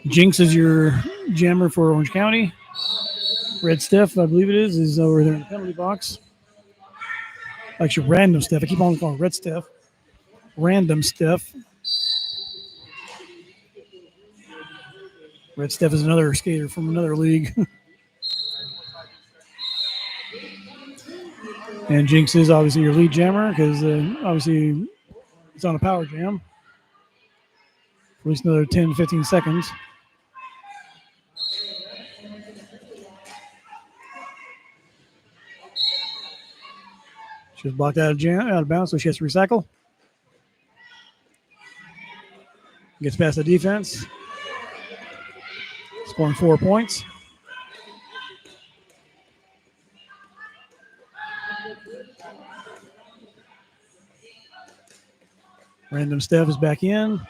Jinx is your jammer for Orange County. Red Steph, I believe it is over there in the penalty box. Actually, Random Steph. I keep on calling Red Steph. Random Steph. Red Steph is another skater from another league. And Jinx is obviously your lead jammer because obviously it's on a power jam. For at least another 10, 15 seconds. She was blocked out of bounds, so she has to recycle. Gets past the defense. Scoring 4 points. Random Steph is back in.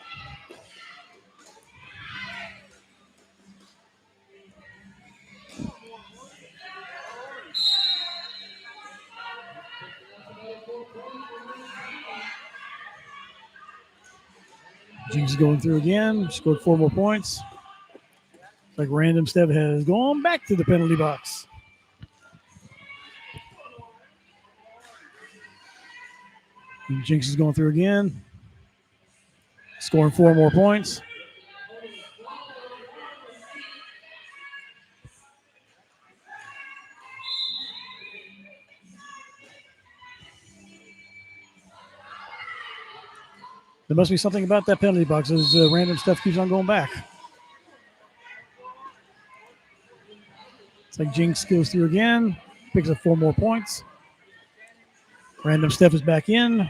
Jinx is going through again. Scored 4 more points. Like Random Steph has gone back to the penalty box. And Jinx is going through again. Scoring 4 more points. There must be something about that penalty box as Random Steph keeps on going back. It's like Jinx goes through again, picks up 4 more points. Random Steph is back in.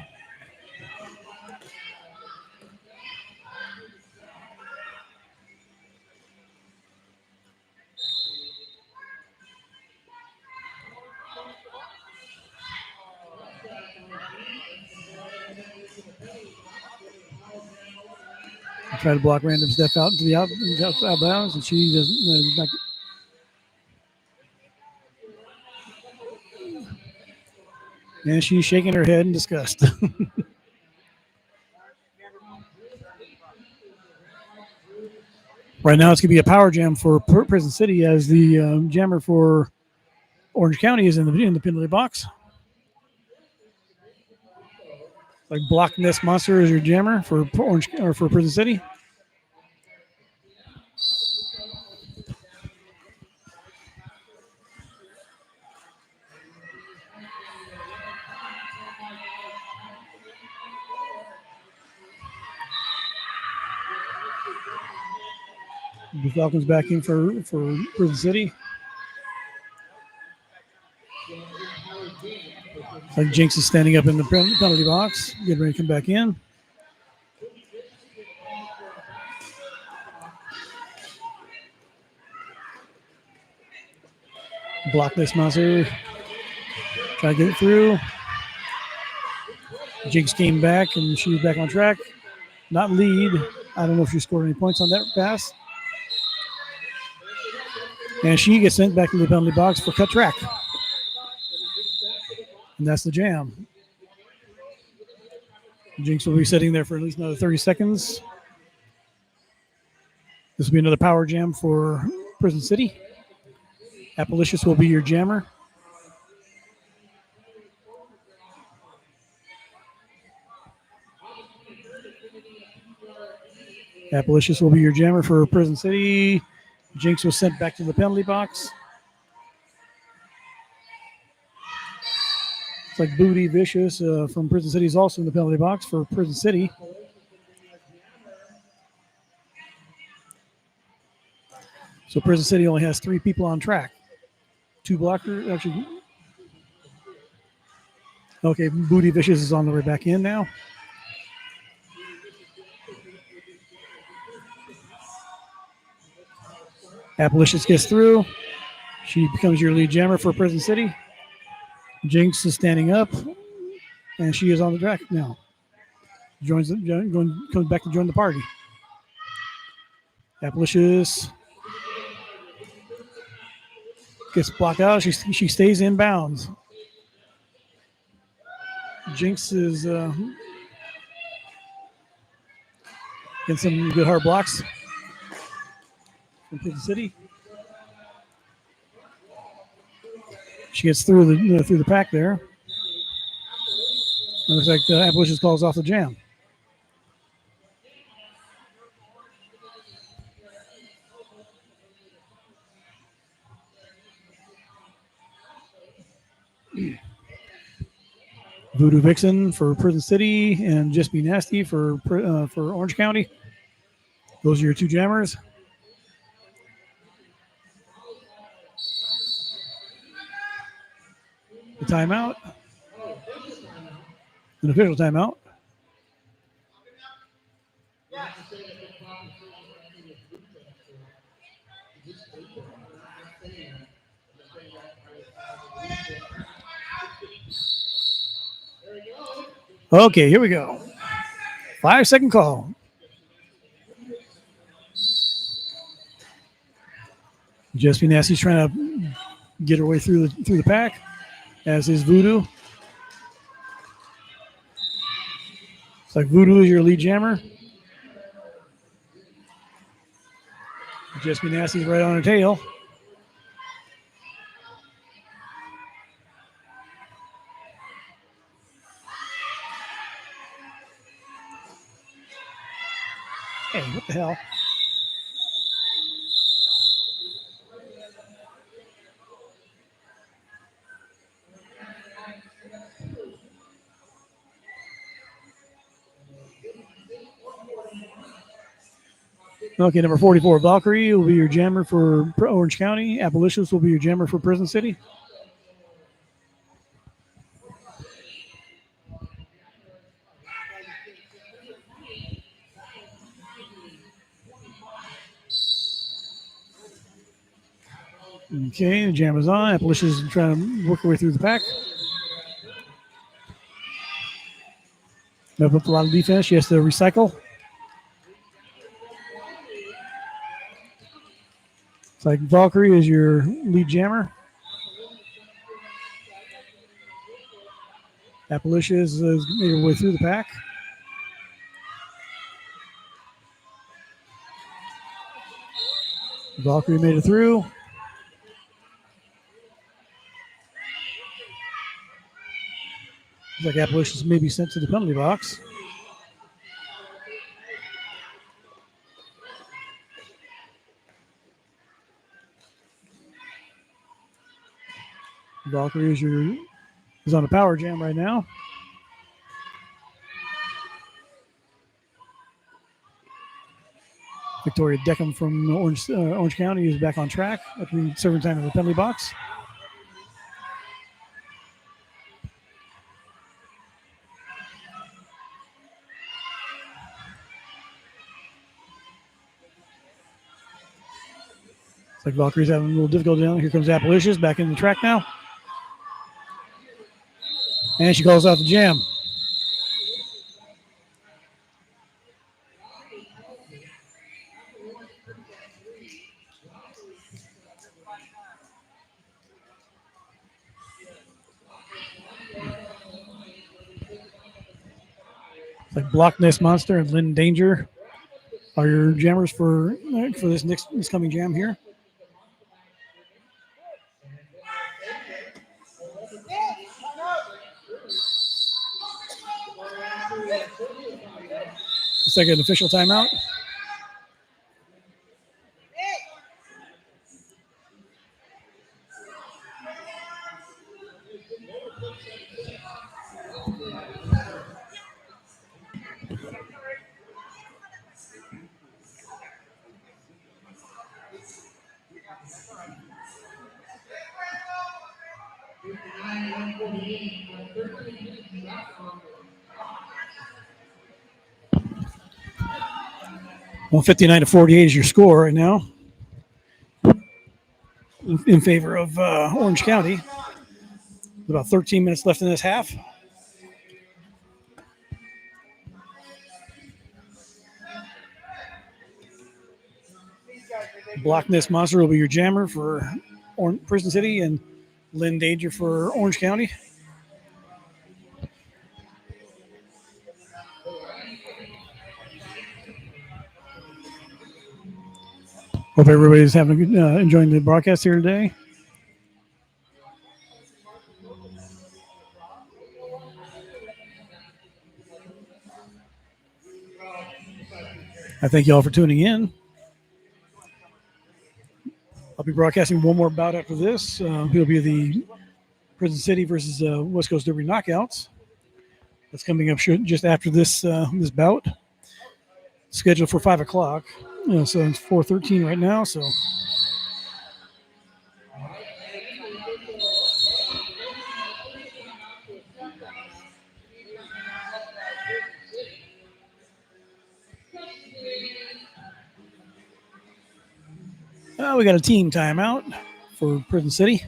Try to block Random Steph out into the out bounds, and she doesn't. Not, and she's shaking her head in disgust. Right now, it's going to be a power jam for Prison City as the jammer for Orange County is in the penalty box. Like Block Nest Monster is your jammer for Orange or for Prison City. The Falcons back in for Prison City. Like Jinx is standing up in the penalty box, getting ready to come back in. Block this monster. Try to get it through. Jinx came back and she was back on track. Not lead. I don't know if she scored any points on that pass. And she gets sent back to the penalty box for cut track. And that's the jam. Jinx will be sitting there for at least another 30 seconds. This will be another power jam for Prison City. Appalicious will be your jammer. Appalicious will be your jammer for Prison City. Jinx was sent back to the penalty box. It's like Booty Vicious from Prison City is also in the penalty box for Prison City. So Prison City only has 3 people on track. 2 blockers, actually. Okay, Booty Vicious is on the way back in now. Abolitious gets through. She becomes your lead jammer for Prison City. Jinx is standing up, and she is on the track now. Comes back to join the party. Abolitious gets blocked out. She stays in bounds. Jinx is getting some good hard blocks from Prison City. She gets through the pack there. It looks like Abolitious calls off the jam. Voodoo Vixen for Prison City and Just Be Nasty for Orange County. Those are your two jammers. The timeout. An official timeout. Okay, here we go. 5-second call. Just Be Nasty's trying to get her way through the pack, as is Voodoo. It's like Voodoo is your lead jammer. Just Be Nasty's right on her tail. Hey, what the hell? Okay, number 44, Valkyrie will be your jammer for Orange County. Abolitious will be your jammer for Prison City. Okay, the jam is on. Abolitious is trying to work her way through the pack. Up a lot of defense. She has to recycle. It's like Valkyrie is your lead jammer. Abolitious is made her way through the pack. Valkyrie made it through. Looks like Abolitious may be sent to the penalty box. Valkyrie is on a power jam right now. Victoria Deckham from Orange County is back on track after serving time in the penalty box. It's like Valkyrie's having a little difficulty now. Here comes Abolitious back in the track now. And she calls out the jam. It's like Block Nest Monster and Lynn Danger are your jammers for this coming jam here. Second official timeout. Well, 59-48 is your score right now. in favor of Orange County. About 13 minutes left in this half. Block Nest Monster will be your jammer for Prison City, and Lynn Danger for Orange County. Hope everybody's having a good, enjoying the broadcast here today. I thank you all for tuning in. I'll be broadcasting one more bout after this. It'll be the Prison City versus West Coast Derby Knockouts. That's coming up just after this this bout. Scheduled for 5 o'clock. So it's 4:13 right now. So we got a team timeout for Prison City.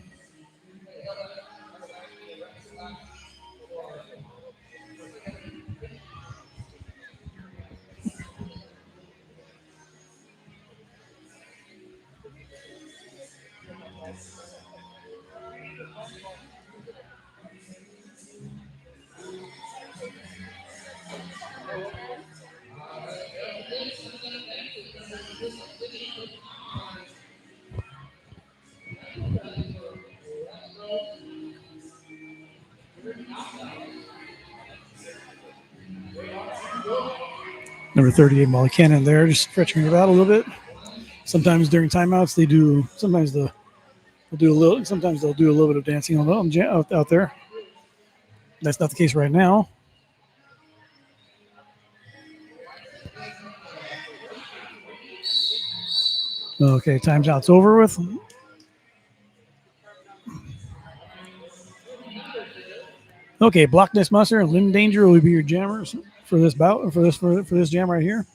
Number 38, Molly Cannon there, just stretching it out a little bit. Sometimes during timeouts, they do. Sometimes they'll do a little. Sometimes they'll do a little bit of dancing out there. That's not the case right now. Okay, timeout's over with. Okay, Block Nest Monster and Lynn Danger will be your jammers for this bout, for this jam right here.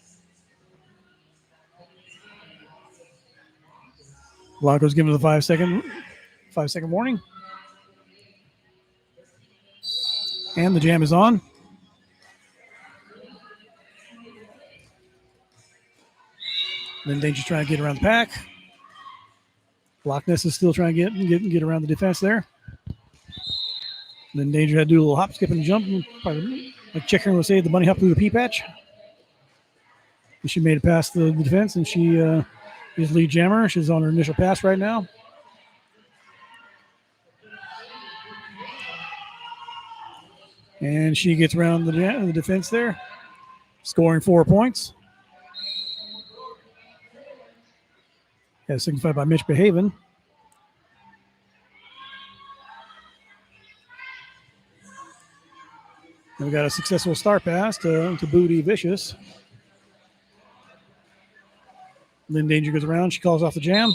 Blanco's giving the 5 second warning. And the jam is on. Lynn Danger's trying to get around the pack. Block Nest is still trying to get around the defense there. Lynn Danger had to do a little hop, skip, and jump. Probably, like Checker would say, the bunny hop through the pea patch. And she made it past the defense, and she is lead jammer. She's on her initial pass right now. And she gets around the defense there, scoring 4 points. As signified by Mitch Behaven. And we got a successful start pass to Booty Vicious. Lynn Danger goes around. She calls off the jam.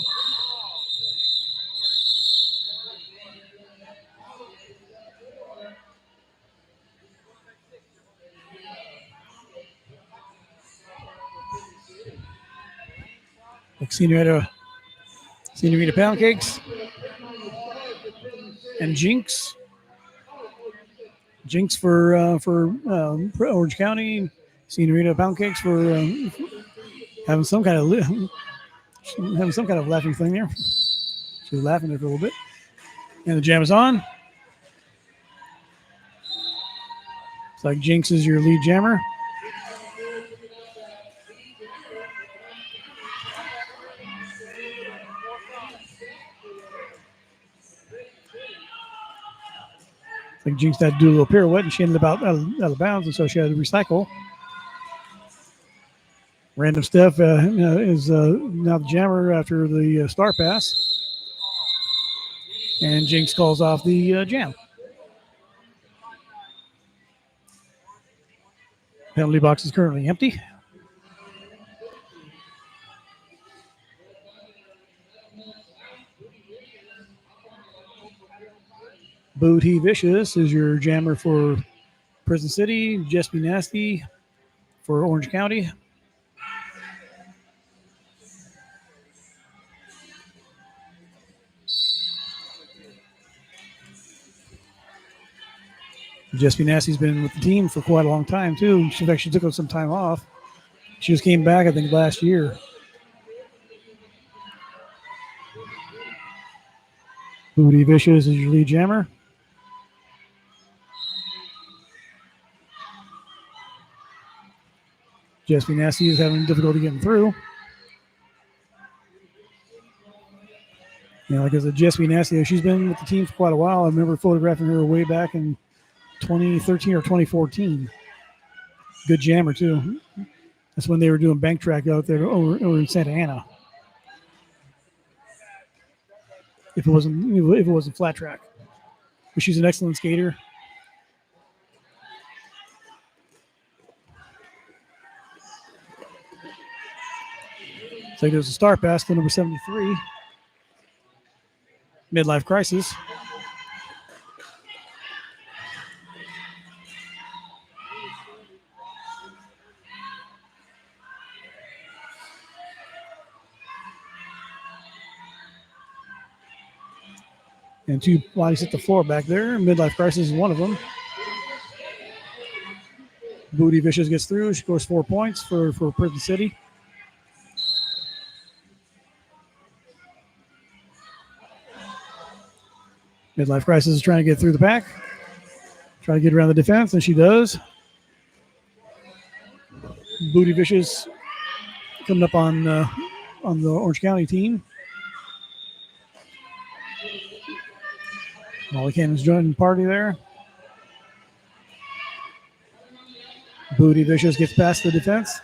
Like Senorita Pound Cakes and Jinx. Jinx for Orange County. Senorita Pound Cakes for having some kind of laughing thing there. She was laughing there for a little bit. And the jam is on. It's like Jinx is your lead jammer. I think Jinx had to do a little pirouette, and she ended up out of bounds, and so she had to recycle. Random Steph is now the jammer after the star pass. And Jinx calls off the jam. Penalty box is currently empty. Booty Vicious is your jammer for Prison City. Just Be Nasty for Orange County. Jessica Nasty's been with the team for quite a long time too. She actually took some time off. She just came back, I think, last year. Booty Vicious is your lead jammer. Jessica Nasty is having difficulty getting through. Like I said, Jessica Nasty, she's been with the team for quite a while. I remember photographing her way back in 2013 or 2014. Good jammer too. That's when they were doing bank track out there over in Santa Ana. If it wasn't flat track, but she's an excellent skater. So there's a star pass to number 73. Midlife Crisis. And two bodies hit the floor back there. Midlife Crisis is one of them. Booty Vicious gets through. She scores 4 points for Prison City. Midlife Crisis is trying to get through the pack. Trying to get around the defense, and she does. Booty Vicious coming up on the Orange County team. Molly Cannon's joining the party there. Booty Vicious gets past the defense.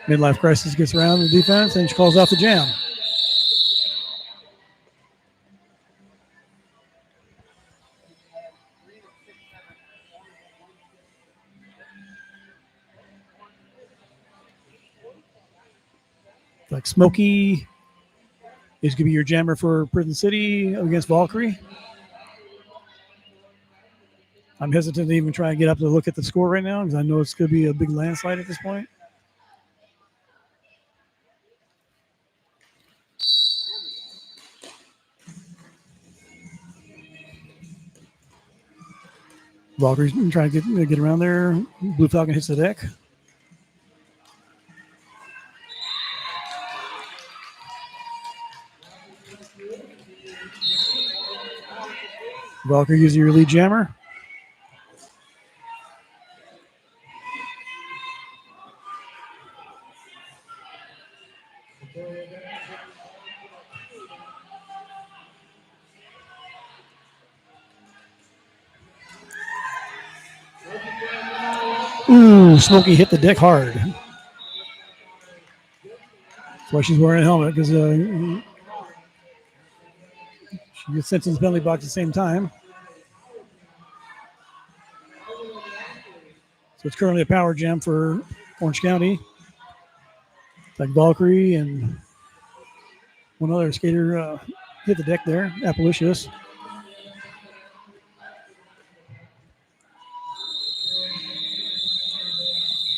Midlife Crisis gets around the defense, and she calls off the jam. Like Smokey is going to be your jammer for Prison City against Valkyrie. I'm hesitant to even try and get up to look at the score right now because I know it's going to be a big landslide at this point. Valkyrie's trying to get around there. Blue Falcon hits the deck. Valkyrie using your lead jammer. Ooh, Smokey hit the deck hard. That's why she's wearing a helmet, because she gets sent to the penalty box at the same time. So it's currently a power jam for Orange County. It's like Valkyrie and one other skater hit the deck there, Appalicious.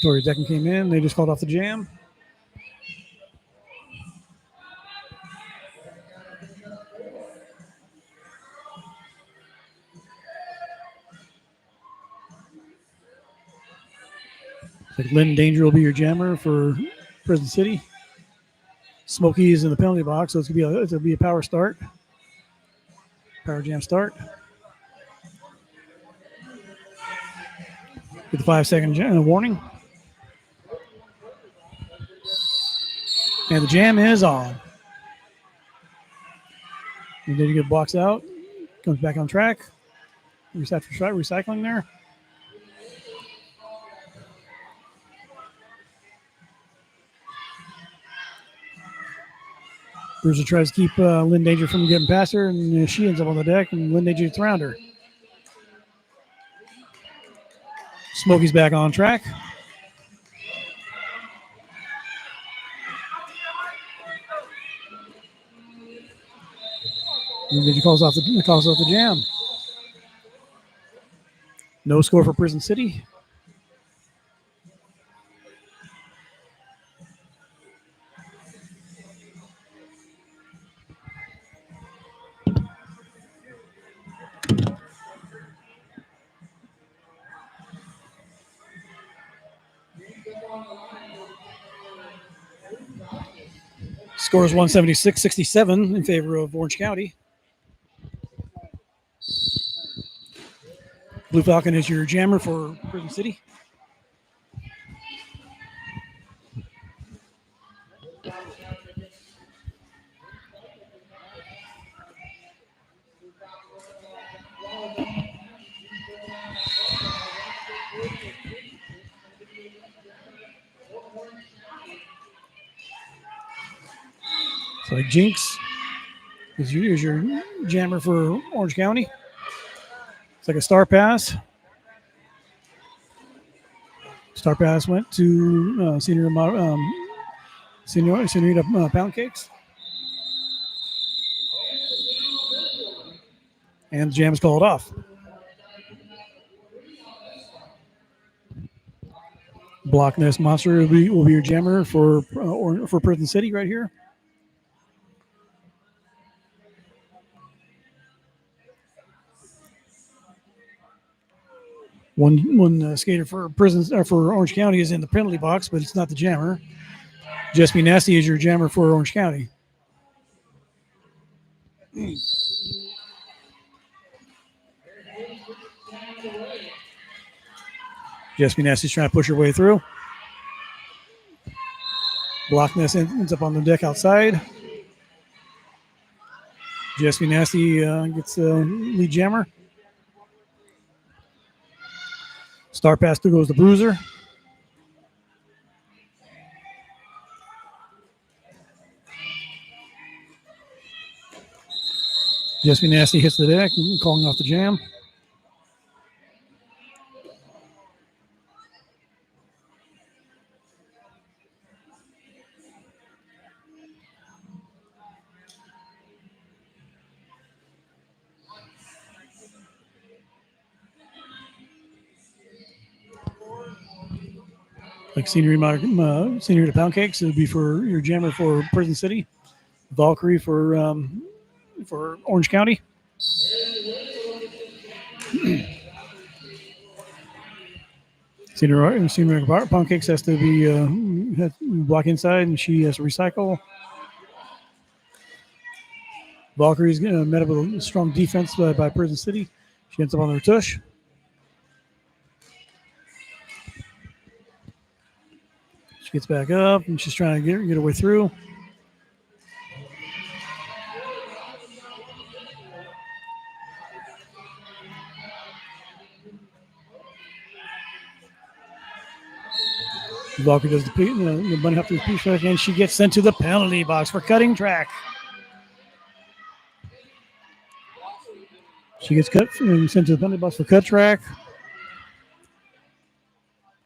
Tori Decken came in. They just called off the jam. Like Lynn Danger will be your jammer for Prison City. Smokey is in the penalty box, so it's going to be a power start. Power jam start. Get the 5-second warning. And the jam is on. And then you get boxed out. Comes back on track. Recycling there. Bruiser tries to keep Lynn Danger from getting past her, and she ends up on the deck, and Lynn Danger gets around her. Smokey's back on track. Lynn Danger calls off the jam. No score for Prison City. Score is 176-67 in favor of Orange County. Blue Falcon is your jammer for Prison City. So like Jinx is your jammer for Orange County. It's like a star pass. Star pass went to Senorita Pound Cakes. And the jam is called off. Block Nest Monster will be your jammer for Prison City right here. One skater for for Orange County is in the penalty box, but it's not the jammer. Just Be Nasty is your jammer for Orange County. Just Be Nasty's trying to push her way through. Block Nest ends up on the deck outside. Just Be Nasty gets lead jammer. Star pass through goes the Bruiser. Just Be Nasty hits the deck, calling off the jam. Like Senorita Pound Cakes, it would be for your jammer for Prison City. Valkyrie for Orange County. Senorita Pound Cakes has to be block inside, and she has to recycle. Valkyrie's met up with a strong defense by Prison City. She ends up on her tush. She gets back up, and she's trying to get her way through. Valkyrie does the bunny hop to the piece track, and she gets sent to the penalty box for cutting track. She gets sent to the penalty box for cut track.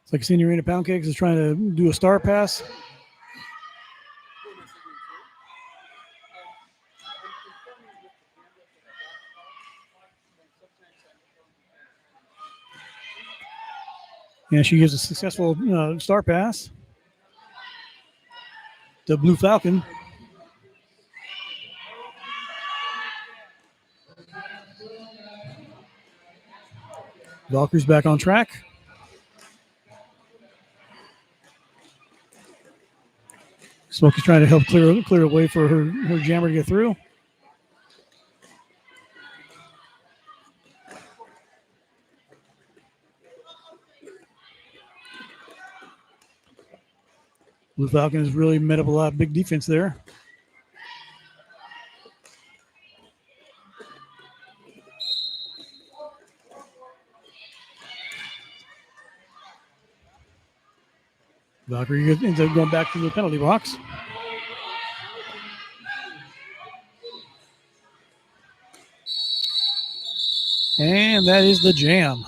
It's like Senorita Pound Cakes is trying to do a star pass. And she gives a successful star pass to Blue Falcon. Valkyrie's back on track. Smokey's trying to help clear a way for her jammer to get through. Blue Falcon has really met up a lot of big defense there. Valkyrie ends up going back to the penalty box. And that is the jam.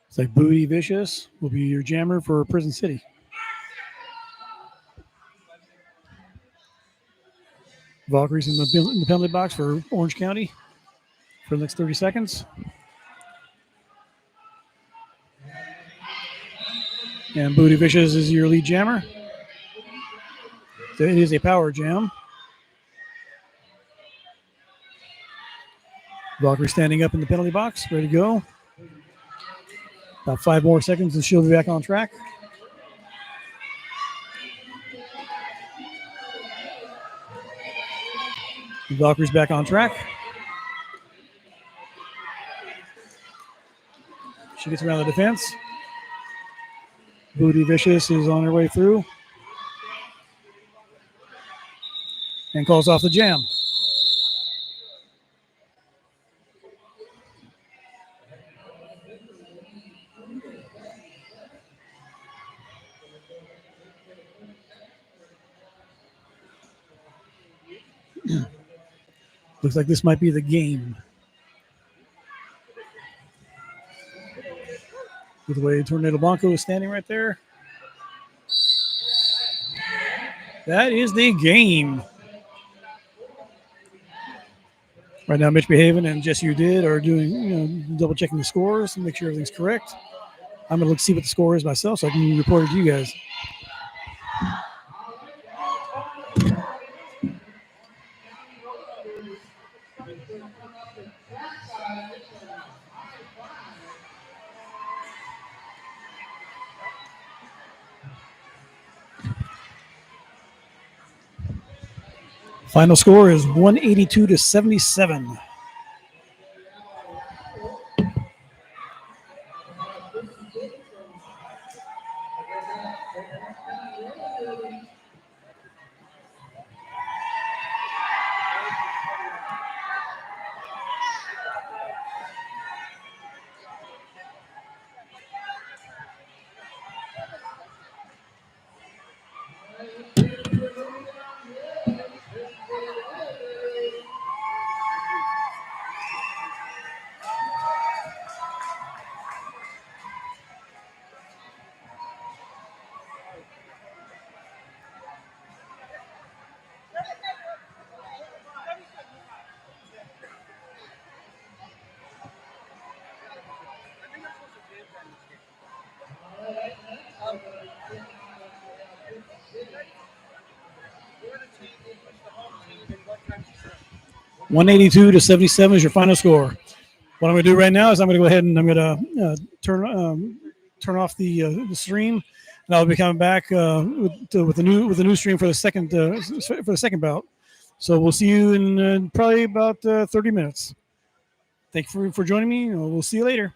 It's like Booty Vicious will be your jammer for Prison City. Valkyrie's in the penalty box for Orange County for the next 30 seconds. And Booty Vicious is your lead jammer. So it is a power jam. Valkyrie standing up in the penalty box, ready to go. About 5 more seconds and she'll be back on track. Valkyrie's back on track. She gets around the defense. Booty Vicious is on her way through. And calls off the jam. Looks like this might be the game. With the way Tornado Blanco is standing right there. That is the game. Right now, Mitch Behaven and Jesse You Did are doing, double checking the scores and make sure everything's correct. I'm going to look see what the score is myself so I can report it to you guys. Final score is 182-77. (182-77) is your final score. What I'm going to do right now is I'm going to go ahead and I'm going to turn off the stream, and I'll be coming back with the new stream for the second bout. So we'll see you in probably about 30 minutes. Thank you for joining me. We'll see you later.